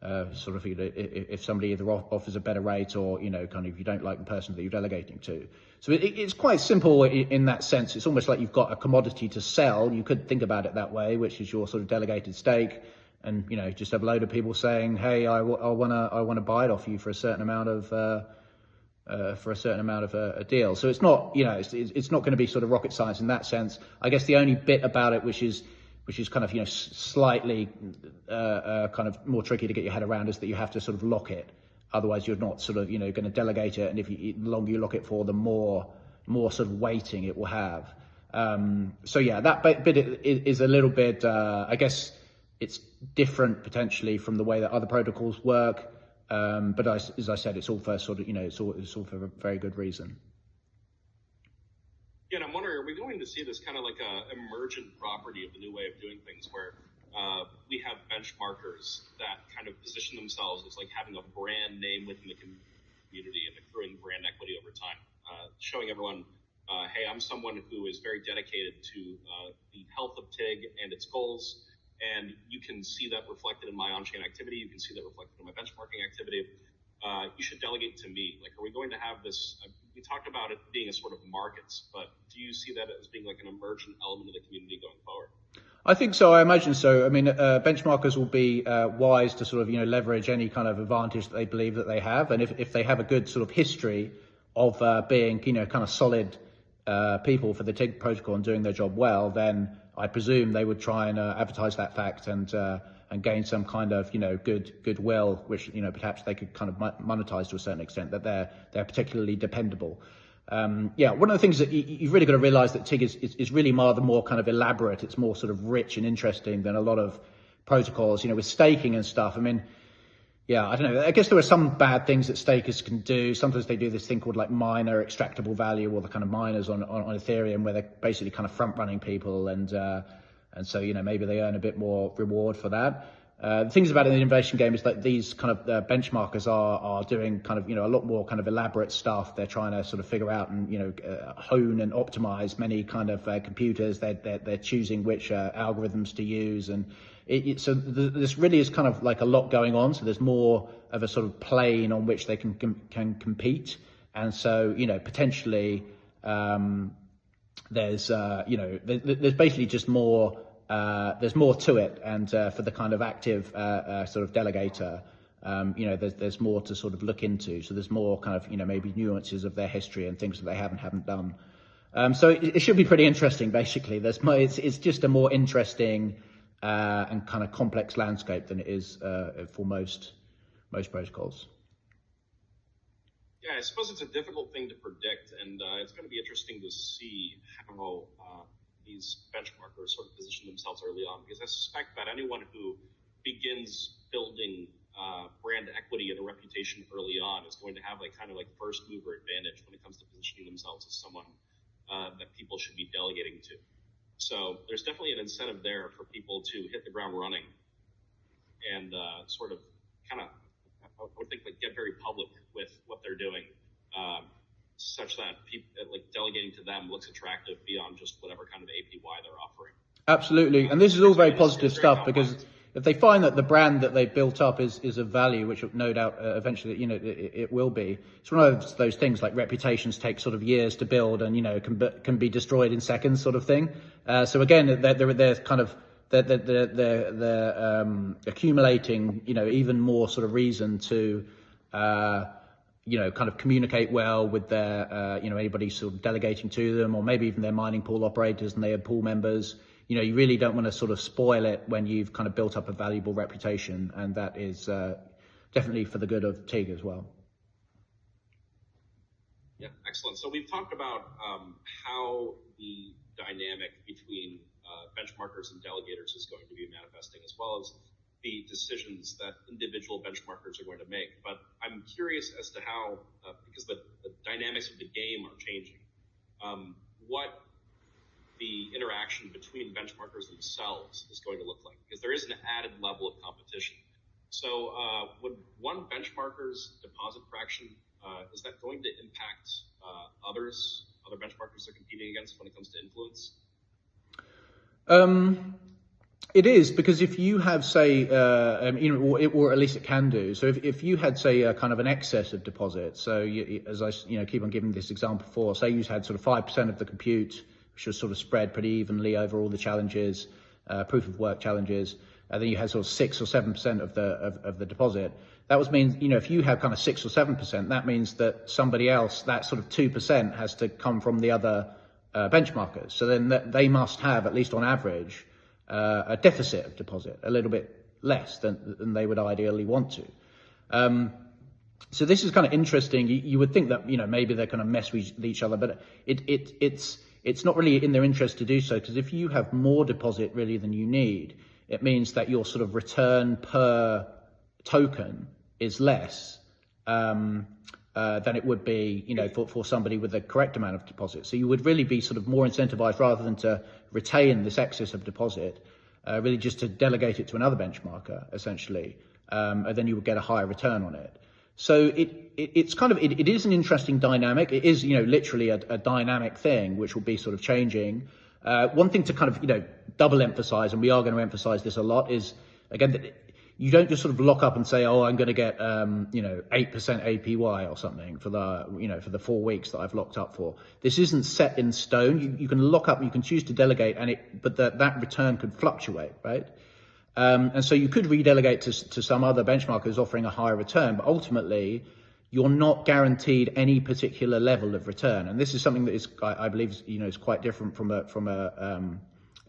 if somebody either offers a better rate, or if you don't like the person that you're delegating to. So it's quite simple in that sense. It's almost like you've got a commodity to sell. You could think about it that way, which is your sort of delegated stake, and just have a load of people saying, hey, I want to buy it off you for a certain amount of a deal. So it's not it's not going to be sort of rocket science in that sense. I guess the only bit about it which is kind of, slightly kind of more tricky to get your head around, is that you have to sort of lock it. Otherwise, you're not sort of, going to delegate it. And the longer you lock it for, the more sort of weighting it will have. So yeah, that bit is a little bit, I guess it's different potentially from the way that other protocols work. But as I said, it's all for sort of, it's all for a very good reason. Yeah, and I'm wondering, are we going to see this kind of like a emergent property of the new way of doing things, where we have benchmarkers that kind of position themselves as like having a brand name within the community and accruing brand equity over time, showing everyone, hey, I'm someone who is very dedicated to the health of TIG and its goals, and you can see that reflected in my on-chain activity, you can see that reflected in my benchmarking activity. You should delegate to me. Like, are we going to have this? We talked about it being a sort of markets, but do you see that as being like an emergent element of the community going forward? I think so. I imagine so. I mean, benchmarkers will be wise to sort of, leverage any kind of advantage that they believe that they have. And if they have a good sort of history being, kind of solid people for the TIG protocol and doing their job well, then I presume they would try and advertise that fact and gain some kind of, goodwill, which, perhaps they could kind of monetize to a certain extent, that they're particularly dependable. One of the things that you've really got to realize that TIG is really more kind of elaborate. It's more sort of rich and interesting than a lot of protocols, with staking and stuff. I mean, I don't know. I guess there are some bad things that stakers can do. Sometimes they do this thing called like miner extractable value, or the kind of miners on Ethereum, where they're basically kind of front running people, and so maybe they earn a bit more reward for that. The things about it in the innovation game is that these kind of benchmarkers are doing kind of a lot more kind of elaborate stuff. They're trying to sort of figure out and hone and optimize many kind of computers. They're choosing which algorithms to use, and so this really is kind of like a lot going on. So there's more of a sort of plane on which they can compete, and so potentially there's there's basically just more. There's more to it, and for the kind of active sort of delegator, there's more to sort of look into. So there's more kind of maybe nuances of their history and things that they haven't done. So it should be pretty interesting. Basically, it's just a more interesting and kind of complex landscape than it is for most protocols. Yeah, I suppose it's a difficult thing to predict, and it's going to be interesting to see how these benchmarkers sort of position themselves early on, because I suspect that anyone who begins building brand equity and a reputation early on is going to have kind of first mover advantage when it comes to positioning themselves as someone that people should be delegating to. So there's definitely an incentive there for people to hit the ground running and sort of kind of, I would think, get very public with what they're doing, such that people, delegating to them looks attractive beyond just whatever kind of APY they're offering. Absolutely, and this is all very positive stuff, because if they find that the brand that they've built up is of value, which no doubt eventually it will be, it's one of those things like reputations take sort of years to build, and can be destroyed in seconds, sort of thing. So again, they're kind of they're accumulating even more sort of reason to kind of communicate well with their anybody sort of delegating to them, or maybe even their mining pool operators and their pool members. You really don't want to sort of spoil it when you've kind of built up a valuable reputation, and that is definitely for the good of TIG as well. Yeah, excellent. So we've talked about how the dynamic between benchmarkers and delegators is going to be manifesting, as well as the decisions that individual benchmarkers are going to make. But I'm curious as to how, because the dynamics of the game are changing, what the interaction between benchmarkers themselves is going to look like, because there is an added level of competition. So would one benchmarker's deposit fraction, is that going to impact other benchmarkers they're competing against when it comes to influence? It is, because if you have, say, or at least it can do. So if you had, say, kind of an excess of deposit, so as I keep on giving this example before, say you had sort of 5% of the compute, which was sort of spread pretty evenly over all the challenges, proof of work challenges, and then you had sort of 6 or 7% of the deposit. That was means, if you have kind of 6 or 7%, that means that somebody else, that sort of 2% has to come from the other benchmarkers. So then they must have, at least on average, a deficit of deposit, a little bit less than they would ideally want to. So this is kind of interesting. You would think that maybe they're going to mess with each other, but it's not really in their interest to do so, because if you have more deposit really than you need, it means that your sort of return per token is less than it would be, for somebody with the correct amount of deposit. So you would really be sort of more incentivized, rather than to retain this excess of deposit, really just to delegate it to another benchmarker, essentially, and then you would get a higher return on it. So it's kind of, it is an interesting dynamic. It is, literally a dynamic thing, which will be sort of changing. One thing to kind of, double emphasize, and we are going to emphasize this a lot, is, again, that you don't just sort of lock up and say, oh, I'm going to get, 8% APY or something for the, for the 4 weeks that I've locked up for. This isn't set in stone. You can lock up, you can choose to delegate, but that return could fluctuate, right? And so you could redelegate to some other benchmarkers offering a higher return, but ultimately, you're not guaranteed any particular level of return. And this is something that is, I believe, is quite different from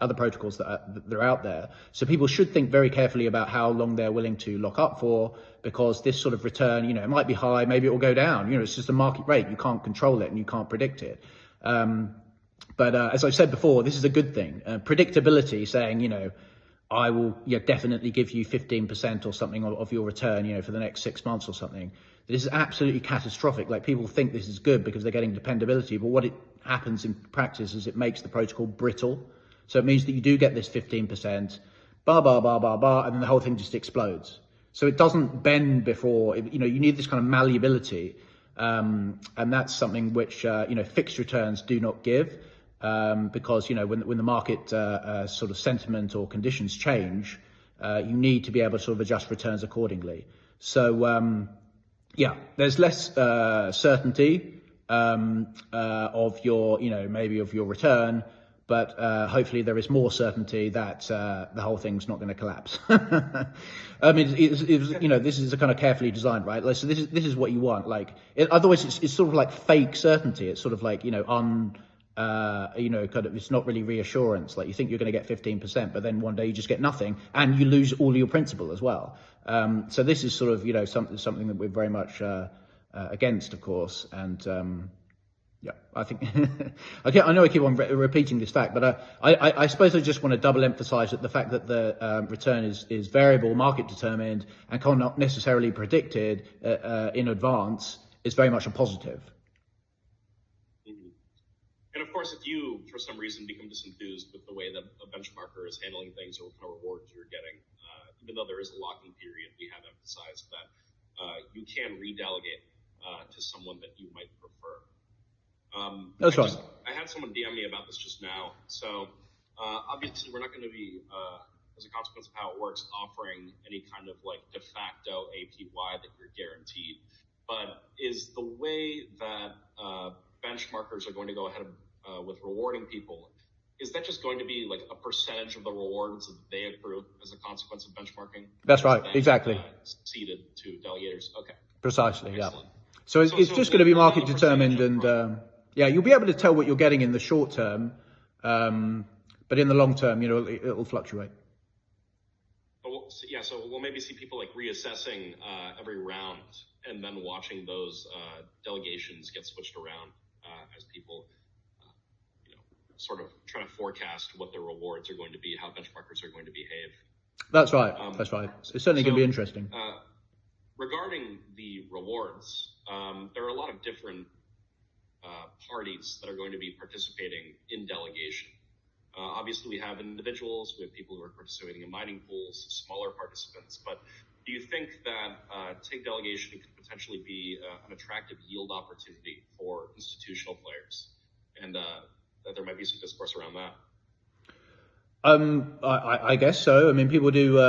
other protocols that are out there. So people should think very carefully about how long they're willing to lock up for, because this sort of return, it might be high, maybe it will go down. It's just a market rate. You can't control it and you can't predict it. But as I said before, this is a good thing. Predictability, saying, I will definitely give you 15% or something of your return, for the next 6 months or something. This is absolutely catastrophic. Like, people think this is good because they're getting dependability, but what it happens in practice is it makes the protocol brittle. So it means that you do get this 15%, and then the whole thing just explodes. So it doesn't bend before, you need this kind of malleability. And that's something which, fixed returns do not give. Because, when the market sort of sentiment or conditions change, you need to be able to sort of adjust returns accordingly. So, there's less certainty of your, maybe of your return, but hopefully there is more certainty that the whole thing's not going to collapse. I mean, this is a kind of carefully designed, right? Like, so this is what you want. Like, otherwise it's sort of like fake certainty. It's sort of like, kind of, it's not really reassurance. Like, you think you're going to get 15%, but then one day you just get nothing, and you lose all your principal as well. So this is sort of, something that we're very much against, of course. And I think I know I keep on repeating this fact, but I suppose I just want to double emphasize that the fact that the return is variable, market determined, and cannot necessarily predicted in advance is very much a positive. And of course, if you, for some reason, become disenthused with the way that a benchmarker is handling things or what kind of rewards you're getting, even though there is a locking period, we have emphasized that you can redelegate to someone that you might prefer. That's right. I had someone DM me about this just now. So obviously, we're not going to be, as a consequence of how it works, offering any kind of like de facto APY that you're guaranteed. But is the way that benchmarkers are going to go ahead with rewarding people, is that just going to be like a percentage of the rewards that they accrue as a consequence of benchmarking? That's right, exactly. Ceded to delegators. Okay. Precisely, Excellent. yeah. So it's just going to be market determined, and you'll be able to tell what you're getting in the short term, but in the long term, it'll fluctuate. So we'll maybe see people like reassessing every round, and then watching those delegations get switched around as people, sort of trying to forecast what their rewards are going to be, how benchmarkers are going to behave. That's right. That's right. It's certainly going to be interesting. Regarding the rewards, there are a lot of different parties that are going to be participating in delegation. Obviously, we have individuals, we have people who are participating in mining pools, smaller participants, but do you think that TIG delegation could potentially be an attractive yield opportunity for institutional players, and that there might be some discourse around that? I guess so. I mean, people do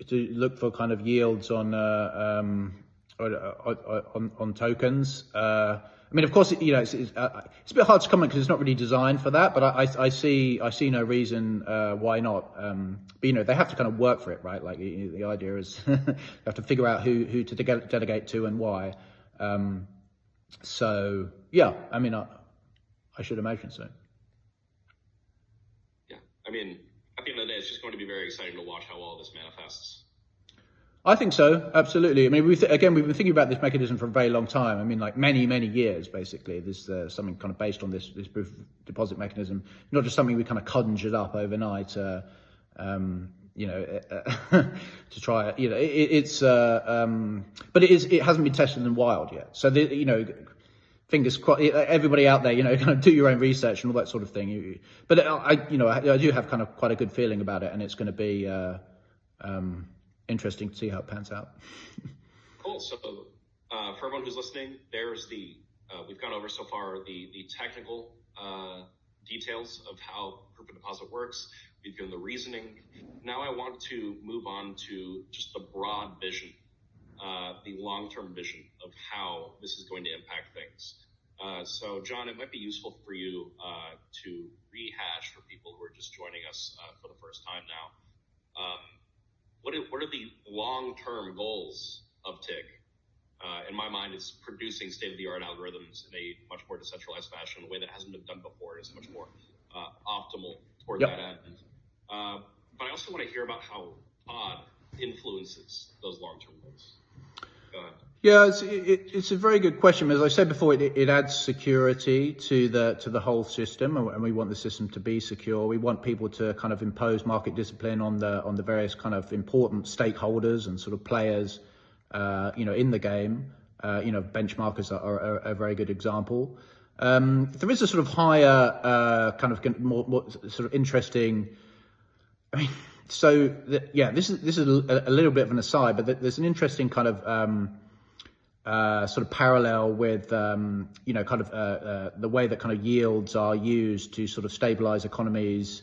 look for kind of yields on tokens. I mean, of course, it's a bit hard to comment because it's not really designed for that. But I see no reason why not. But they have to kind of work for it, right? Like, the idea is you have to figure out who to delegate to and why. So yeah, I mean, I should imagine so. Yeah, I mean, at the end of the day, it's just going to be very exciting to watch how all this manifests. I think so, absolutely. I mean, we've been thinking about this mechanism for a very long time. I mean, like many years, basically. There's something kind of based on this proof of deposit mechanism, not just something we kind of conjured up overnight. To try it. But it hasn't been tested in the wild yet. So fingers crossed. Everybody out there, kind of do your own research and all that sort of thing. But I do have kind of quite a good feeling about it, and it's going to be interesting to see how it pans out. Cool. So for everyone who's listening, there's we've gone over so far the technical details of how proof of deposit works. We've given the reasoning. Now I want to move on to just the broad vision, the long-term vision of how this is going to impact things. So John, it might be useful for you to rehash for people who are just joining us for the first time now. What are the long-term goals of TIG? In my mind, it's producing state-of-the-art algorithms in a much more decentralized fashion, in a way that hasn't been done before. It's much more optimal toward that end. But I also want to hear about how PoD influences those long-term goals. Go ahead. Yeah, it's a very good question. As I said before, it adds security to the whole system, and we want the system to be secure. We want people to kind of impose market discipline on the various kind of important stakeholders and sort of players, in the game. Benchmarkers are a very good example. There is a sort of higher kind of more sort of interesting. I mean, so this is a little bit of an aside, but there's an interesting kind of sort of parallel with the way that kind of yields are used to sort of stabilize economies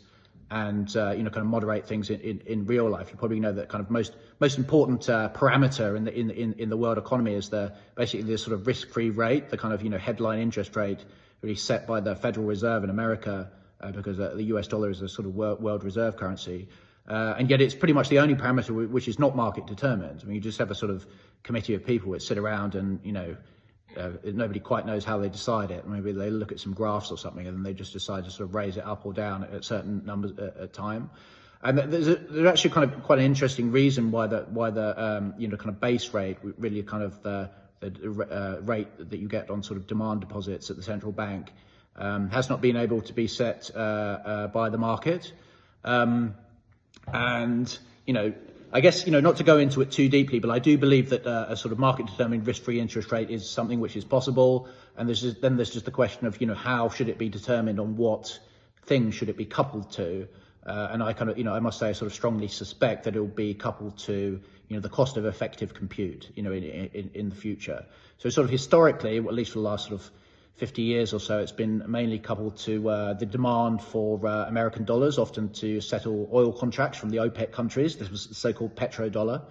and kind of moderate things in real life. You probably know that kind of most important parameter in the world economy is basically the sort of risk-free rate, the kind of headline interest rate really set by the Federal Reserve in America, because the US dollar is a sort of world reserve currency. And yet it's pretty much the only parameter which is not market determined. I mean, you just have a sort of committee of people that sit around and, nobody quite knows how they decide it. Maybe they look at some graphs or something and then they just decide to sort of raise it up or down at certain numbers at a time. And there's actually kind of quite an interesting reason why the kind of base rate, really kind of the rate that you get on sort of demand deposits at the central bank, has not been able to be set by the market. And, I guess, not to go into it too deeply, but I do believe that a sort of market-determined risk-free interest rate is something which is possible. And there's just the question of, how should it be determined, on what things should it be coupled to? And I kind of, I must say, I sort of strongly suspect that it will be coupled to, the cost of effective compute, in the future. So sort of historically, at least for the last sort of 50 years or so, it's been mainly coupled to the demand for American dollars, often to settle oil contracts from the OPEC countries. This was the so-called petrodollar.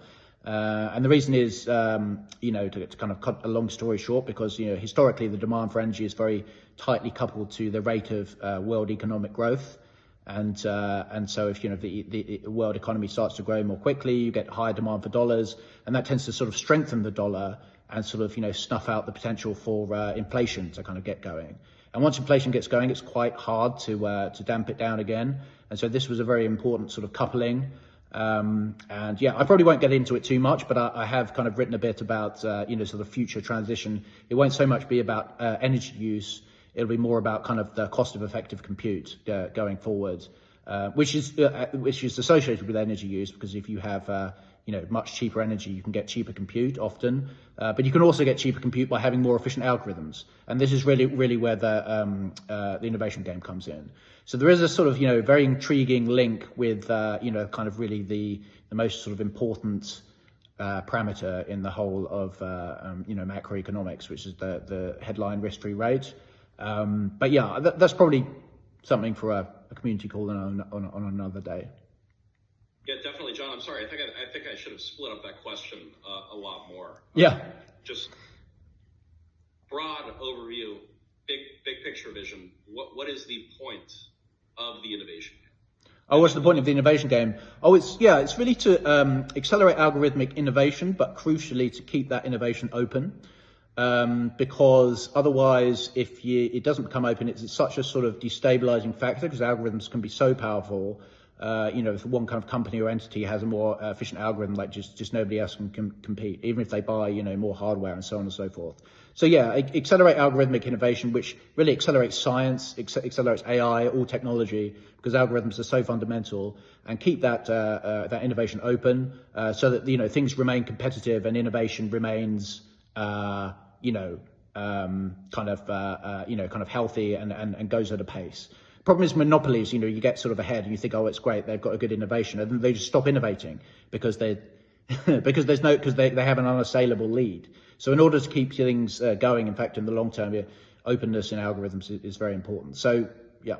And the reason is, to kind of cut a long story short, because, historically the demand for energy is very tightly coupled to the rate of world economic growth. And so if, the world economy starts to grow more quickly, you get higher demand for dollars, and that tends to sort of strengthen the dollar and sort of, snuff out the potential for inflation to kind of get going. And once inflation gets going, it's quite hard to damp it down again. And so this was a very important sort of coupling. And yeah, I probably won't get into it too much, but I have kind of written a bit about, sort of future transition. It won't so much be about energy use. It'll be more about kind of the cost of effective compute going forward, which is associated with energy use, because if you have much cheaper energy, you can get cheaper compute often, but you can also get cheaper compute by having more efficient algorithms. And this is really where the innovation game comes in. So there is a sort of, very intriguing link with, kind of really the most sort of important parameter in the whole of, macroeconomics, which is the headline risk-free rate. But yeah, that's probably something for a community call on another day. Yeah, definitely, John. I'm sorry. I think I should have split up that question a lot more. Yeah. Just broad overview, big picture vision. What is the point of the innovation game? Oh, what's the point of the innovation game? Oh, it's really to accelerate algorithmic innovation, but crucially to keep that innovation open. Because otherwise, if it doesn't become open, it's such a sort of destabilizing factor, because algorithms can be so powerful. If one kind of company or entity has a more efficient algorithm, like just nobody else can compete, even if they buy, more hardware and so on and so forth. So yeah, accelerate algorithmic innovation, which really accelerates science, accelerates AI, all technology, because algorithms are so fundamental, and keep that innovation open, so that, things remain competitive and innovation remains, kind of healthy and goes at a pace. Problem is monopolies, you get sort of ahead and you think, oh, it's great, they've got a good innovation, and then they just stop innovating because they have an unassailable lead. So in order to keep things going, in fact, in the long term, openness in algorithms is very important. So yeah.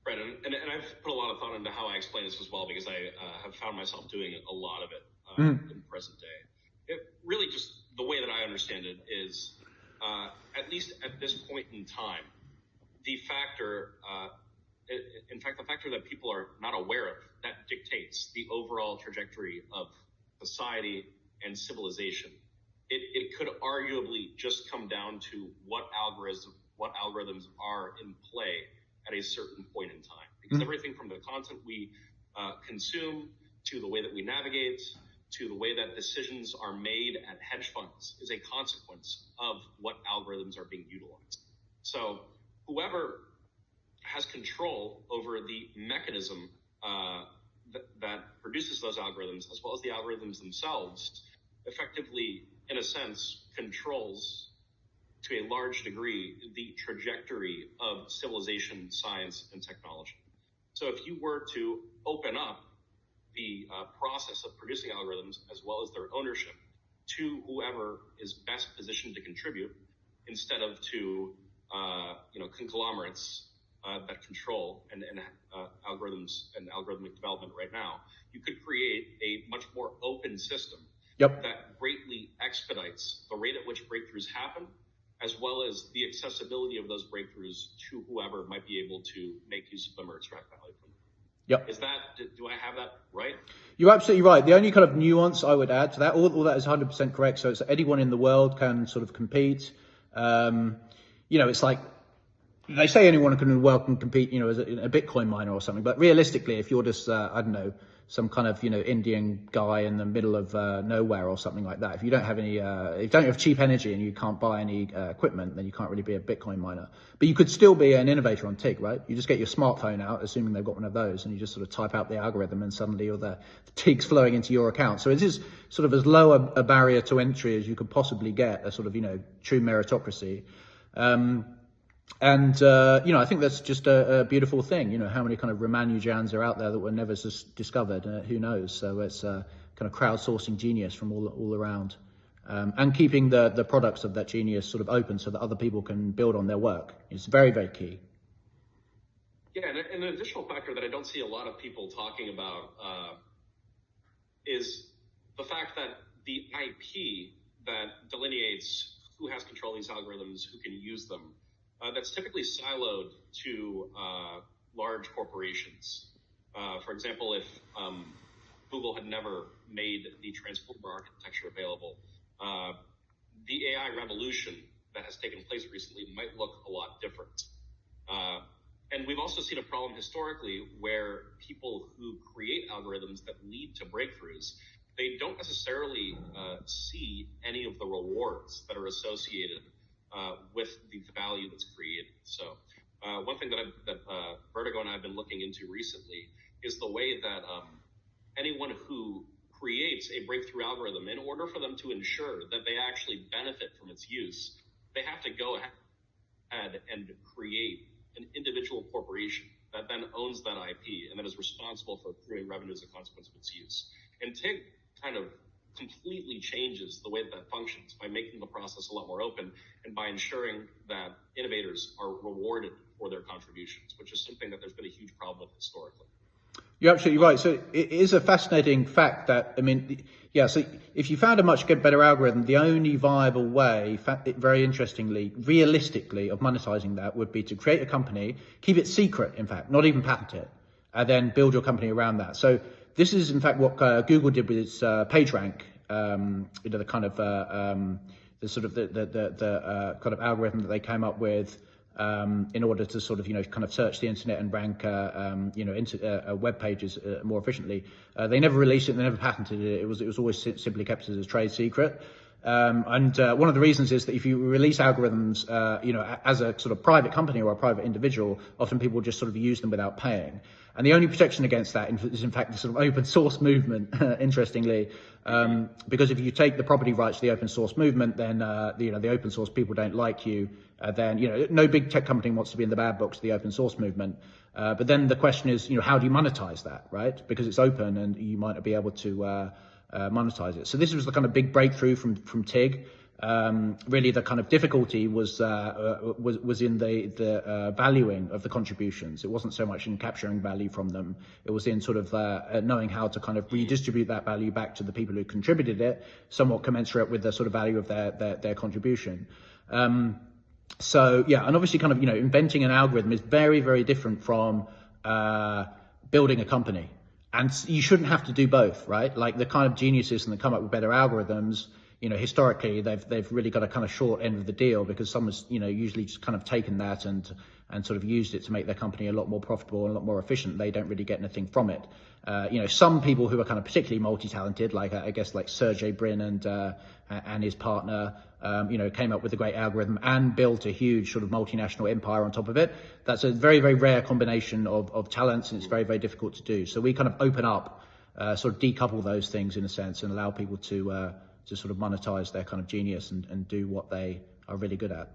Right, and I've put a lot of thought into how I explain this as well, because I have found myself doing a lot of it in present day. It really, just the way that I understand it is, at least at this point in time, the factor that people are not aware of, that dictates the overall trajectory of society and civilization, it could arguably just come down to what algorithms are in play at a certain point in time. Because everything from the content we consume to the way that we navigate to the way that decisions are made at hedge funds is a consequence of what algorithms are being utilized. So whoever has control over the mechanism that produces those algorithms, as well as the algorithms themselves, effectively, in a sense, controls to a large degree the trajectory of civilization, science, and technology. So if you were to open up the process of producing algorithms as well as their ownership to whoever is best positioned to contribute, instead of to conglomerates that control and algorithms and algorithmic development right now, you could create a much more open system that greatly expedites the rate at which breakthroughs happen, as well as the accessibility of those breakthroughs to whoever might be able to make use of them or extract value from them. Do I have that right? You're absolutely right. The only kind of nuance I would add to that, all that is 100% correct. So it's anyone in the world can sort of compete. It's like, they say anyone in the world can compete, as a Bitcoin miner or something. But realistically, if you're just, some kind of, Indian guy in the middle of nowhere or something like that, if you don't have any, if you don't have cheap energy and you can't buy any equipment, then you can't really be a Bitcoin miner. But you could still be an innovator on TIG, right? You just get your smartphone out, assuming they've got one of those, and you just sort of type out the algorithm, and suddenly all the TIG's flowing into your account. So it is sort of as low a barrier to entry as you could possibly get, a sort of, true meritocracy. I think that's just a beautiful thing. How many kind of Ramanujans are out there that were never discovered? Who knows? So it's kind of crowdsourcing genius from all around, and keeping the products of that genius sort of open so that other people can build on their work. It's very, very key. Yeah, and an additional factor that I don't see a lot of people talking about is the fact that the IP that delineates who has control of these algorithms, who can use them, that's typically siloed to large corporations. For example, if Google had never made the transformer architecture available, the AI revolution that has taken place recently might look a lot different. And we've also seen a problem historically where people who create algorithms that lead to breakthroughs, they don't necessarily see any of the rewards that are associated with the value that's created. So one thing that Vertigo and I have been looking into recently is the way that anyone who creates a breakthrough algorithm, in order for them to ensure that they actually benefit from its use, they have to go ahead and create an individual corporation that then owns that IP and that is responsible for accruing revenue as a consequence of its use. And TIG kind of completely changes the way that functions by making the process a lot more open and by ensuring that innovators are rewarded for their contributions, which is something that there's been a huge problem with historically. You're absolutely right. So it is a fascinating fact that, so if you found a much better algorithm, the only viable way, very interestingly, realistically, of monetizing that would be to create a company, keep it secret, in fact, not even patent it, and then build your company around that. So this is, in fact, what Google did with its PageRank, the kind of the kind of algorithm that they came up with in order to sort of kind of search the internet and rank web pages more efficiently. They never released it, they never patented it. It was always simply kept as a trade secret. And one of the reasons is that if you release algorithms, as a sort of private company or a private individual, often people just sort of use them without paying. And the only protection against that is, in fact, the sort of open source movement, interestingly, because if you take the property rights to the open source movement, then, the open source people don't like you. Then, no big tech company wants to be in the bad books of the open source movement. But then the question is, how do you monetize that, right? Because it's open and you might not be able to monetize it. So this was the kind of big breakthrough from TIG. Really, the kind of difficulty was in the valuing of the contributions. It wasn't so much in capturing value from them. It was in sort of knowing how to kind of redistribute that value back to the people who contributed it, somewhat commensurate with the sort of value of their contribution. So yeah, and obviously kind of, inventing an algorithm is very, very different from building a company. And you shouldn't have to do both, right? Like the kind of geniuses that come up with better algorithms, historically they've really got a kind of short end of the deal, because someone's, usually just kind of taken that and sort of used it to make their company a lot more profitable and a lot more efficient. They don't really get anything from it. Some people who are kind of particularly multi-talented, like I guess like Sergey Brin and his partner, came up with a great algorithm and built a huge sort of multinational empire on top of it. That's a very, very rare combination of talents, and it's very, very difficult to do. So we kind of open up, sort of decouple those things in a sense, and allow people to sort of monetize their kind of genius and do what they are really good at.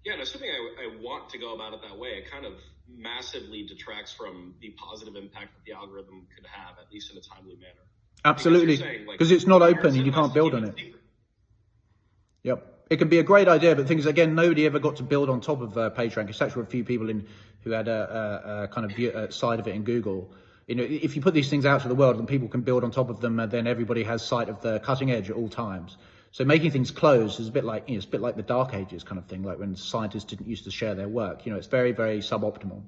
Yeah, and assuming I want to go about it that way, it kind of massively detracts from the positive impact that the algorithm could have, at least in a timely manner. Absolutely, because it's not open and you can't build on it. Yep, it can be a great idea, but things again, nobody ever got to build on top of PageRank, except for a few people who had a kind of side of it in Google. If you put these things out to the world and people can build on top of them, then everybody has sight of the cutting edge at all times. So making things closed is a bit like, it's a bit like the Dark Ages kind of thing, like when scientists didn't used to share their work. It's very, very suboptimal.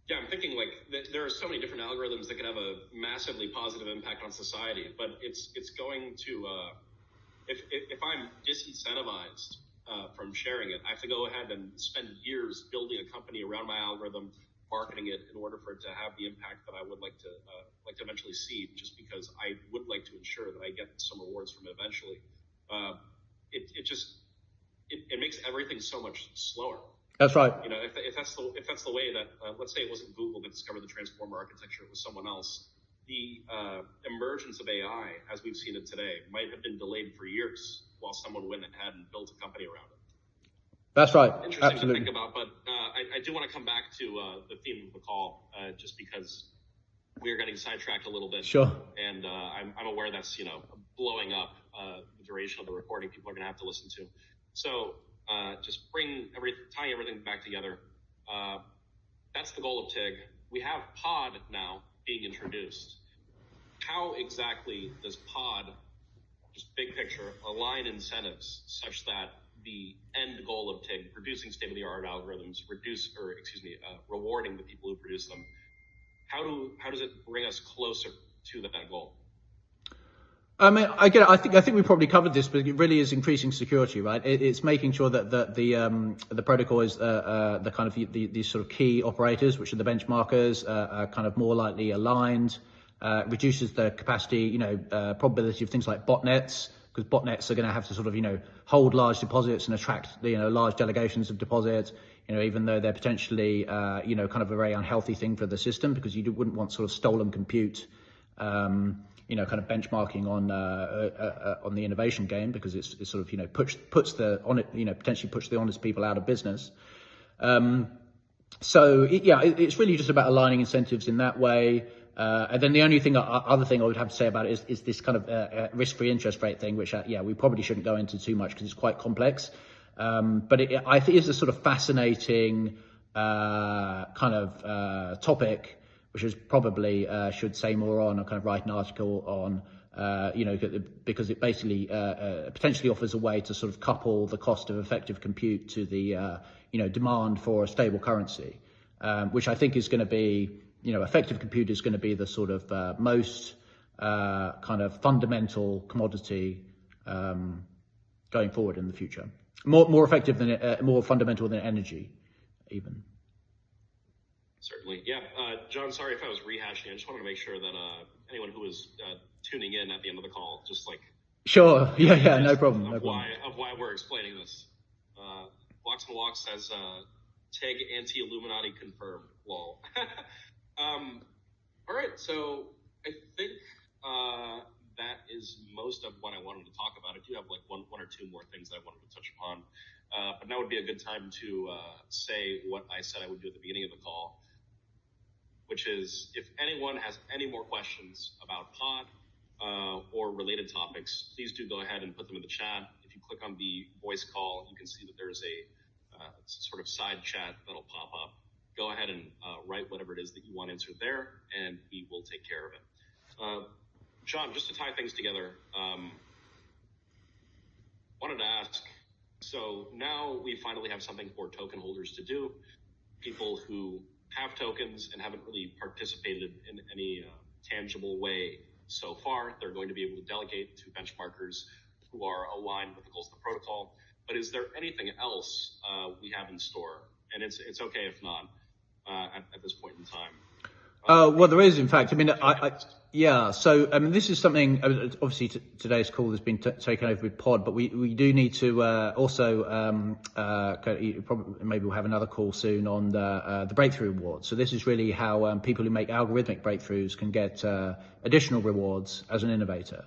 Yeah, I'm thinking like there are so many different algorithms that could have a massively positive impact on society, but it's going to if I'm disincentivized from sharing it, I have to go ahead and spend years building a company around my algorithm, marketing it in order for it to have the impact that I would like to eventually see, just because I would like to ensure that I get some rewards from it eventually. It makes everything so much slower. That's right. If that's the way that let's say it wasn't Google that discovered the transformer architecture, it was someone else. The emergence of AI, as we've seen it today, might have been delayed for years while someone went ahead and built a company around it. That's right. Interesting Absolutely. to think about, but I do want to come back to the theme of the call, just because we are getting sidetracked a little bit. Sure. And I'm aware that's blowing up the duration of the recording. People are going to have to listen to. So just tying everything back together. That's the goal of TIG. We have PoD now being introduced. How exactly does PoD, just big picture, align incentives such that the end goal of TIG, producing state-of-the-art algorithms, rewarding the people who produce them, how does it bring us closer to that goal? I mean, I get it. I think we probably covered this, but it really is increasing security, right? It's making sure that the protocol is the kind of these sort of key operators, which are the benchmarkers, are kind of more likely aligned. Reduces the capacity, probability of things like botnets, because botnets are going to have to sort of hold large deposits and attract large delegations of deposits. Even though they're potentially kind of a very unhealthy thing for the system, because you wouldn't want sort of stolen compute. Kind of benchmarking on the innovation game, because it's sort of potentially puts the honest people out of business. It's really just about aligning incentives in that way. And then the only other thing I would have to say about it is this kind of risk-free interest rate thing, which we probably shouldn't go into too much because it's quite complex. But I think it's a sort of fascinating kind of topic, which is probably should say more on, or kind of write an article on, because it basically potentially offers a way to sort of couple the cost of effective compute to the demand for a stable currency, which I think is going to be, effective compute is going to be the sort of most kind of fundamental commodity going forward in the future. More effective than more fundamental than energy, even. Certainly. Yeah. John, sorry if I was rehashing. I just wanted to make sure that anyone who was tuning in at the end of the call, just like... Sure. Yeah, no problem. Of why we're explaining this. Walks and Walks says, TIG anti-Illuminati confirmed. Lol. All right. So I think that is most of what I wanted to talk about. I do have like one or two more things that I wanted to touch upon. But now would be a good time to say what I said I would do at the beginning of the call, which is if anyone has any more questions about PoD or related topics, please do go ahead and put them in the chat. If you click on the voice call, you can see that there's a sort of side chat that'll pop up. Go ahead and write whatever it is that you want answered there, and we will take care of it. John, just to tie things together, wanted to ask, so now we finally have something for token holders to do. People who have tokens and haven't really participated in any tangible way so far. They're going to be able to delegate to benchmarkers who are aligned with the goals of the protocol. But is there anything else we have in store? And it's okay if not at this point in time. Well, there is, in fact. I mean, yeah. So, I mean, this is something. Obviously, today's call has been taken over with PoD, but we do need to also probably maybe we'll have another call soon on the breakthrough rewards. So this is really how people who make algorithmic breakthroughs can get additional rewards as an innovator.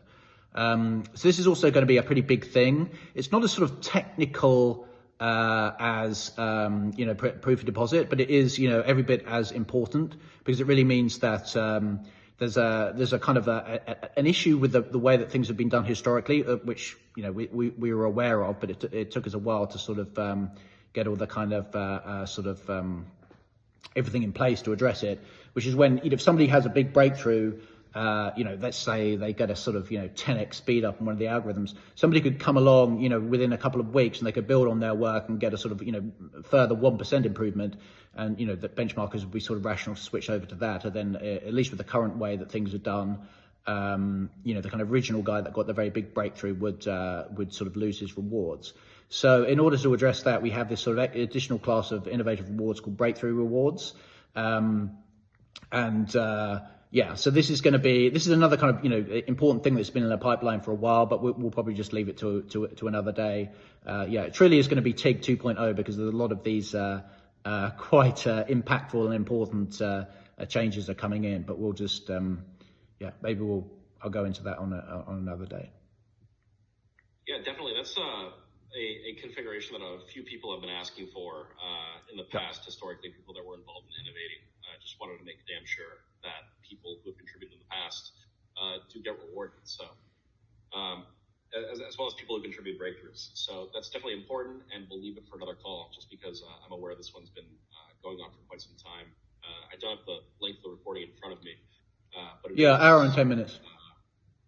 So this is also going to be a pretty big thing. It's not a sort of technical as proof of deposit, but it is every bit as important, because it really means that there's a kind of an issue with the way that things have been done historically, which we were aware of, but it took us a while to sort of get all the kind of everything in place to address it, which is when if somebody has a big breakthrough. Let's say they get a sort of 10x speed up in one of the algorithms. Somebody could come along, within a couple of weeks, and they could build on their work and get a sort of further 1% improvement, and the benchmarkers would be sort of rational to switch over to that. And then at least with the current way that things are done, the kind of original guy that got the very big breakthrough would sort of lose his rewards. So in order to address that, we have this sort of additional class of innovative rewards called breakthrough rewards, yeah, so this is another kind of important thing that's been in the pipeline for a while, but we'll probably just leave it to another day. Yeah, it truly is going to be TIG 2.0, because there's a lot of these quite impactful and important changes are coming in. But we'll just maybe I'll go into that on another day. Yeah, definitely. That's a configuration that a few people have been asking for in the past. Historically, people that were involved in innovating. I just wanted to make damn sure that people who have contributed in the past do get rewarded. So, as well as people who contribute breakthroughs. So that's definitely important, and we'll leave it for another call, just because I'm aware this one's been going on for quite some time. I don't have the length of the recording in front of me, but hour and 10 minutes.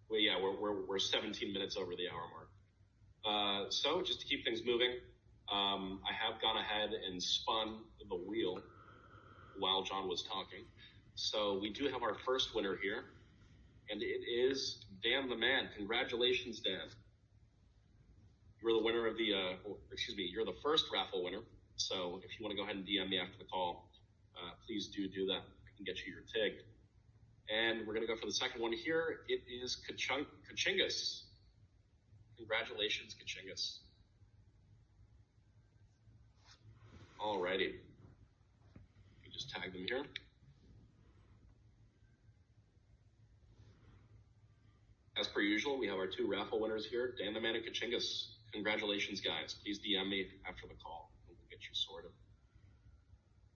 We're 17 minutes over the hour mark. So just to keep things moving, I have gone ahead and spun the wheel while John was talking. So we do have our first winner here, and it is Dan the Man. Congratulations, Dan. You're the winner of you're the first raffle winner. So if you want to go ahead and DM me after the call, please do that. I can get you your TIG. And we're going to go for the second one here. It is Kachingus. Congratulations, Kachingus. Alrighty. You just tag them here. As per usual, we have our two raffle winners here, Dan the Man and Kachingus. Congratulations, guys. Please DM me after the call, and we'll get you sorted.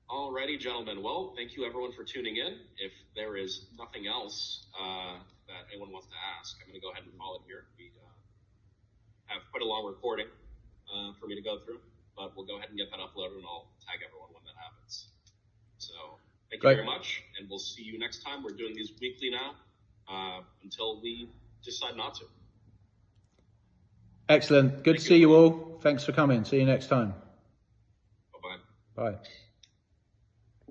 Alrighty, gentlemen. Well, thank you everyone for tuning in. If there is nothing else that anyone wants to ask, I'm going to go ahead and call it here. We have quite a long recording for me to go through, but we'll go ahead and get that uploaded, and I'll tag everyone when that happens. So thank you very much, and we'll see you next time. We're doing these weekly now until we decide not to. Excellent. Good to see you all. Thanks for coming. See you next time. Bye-bye. Bye.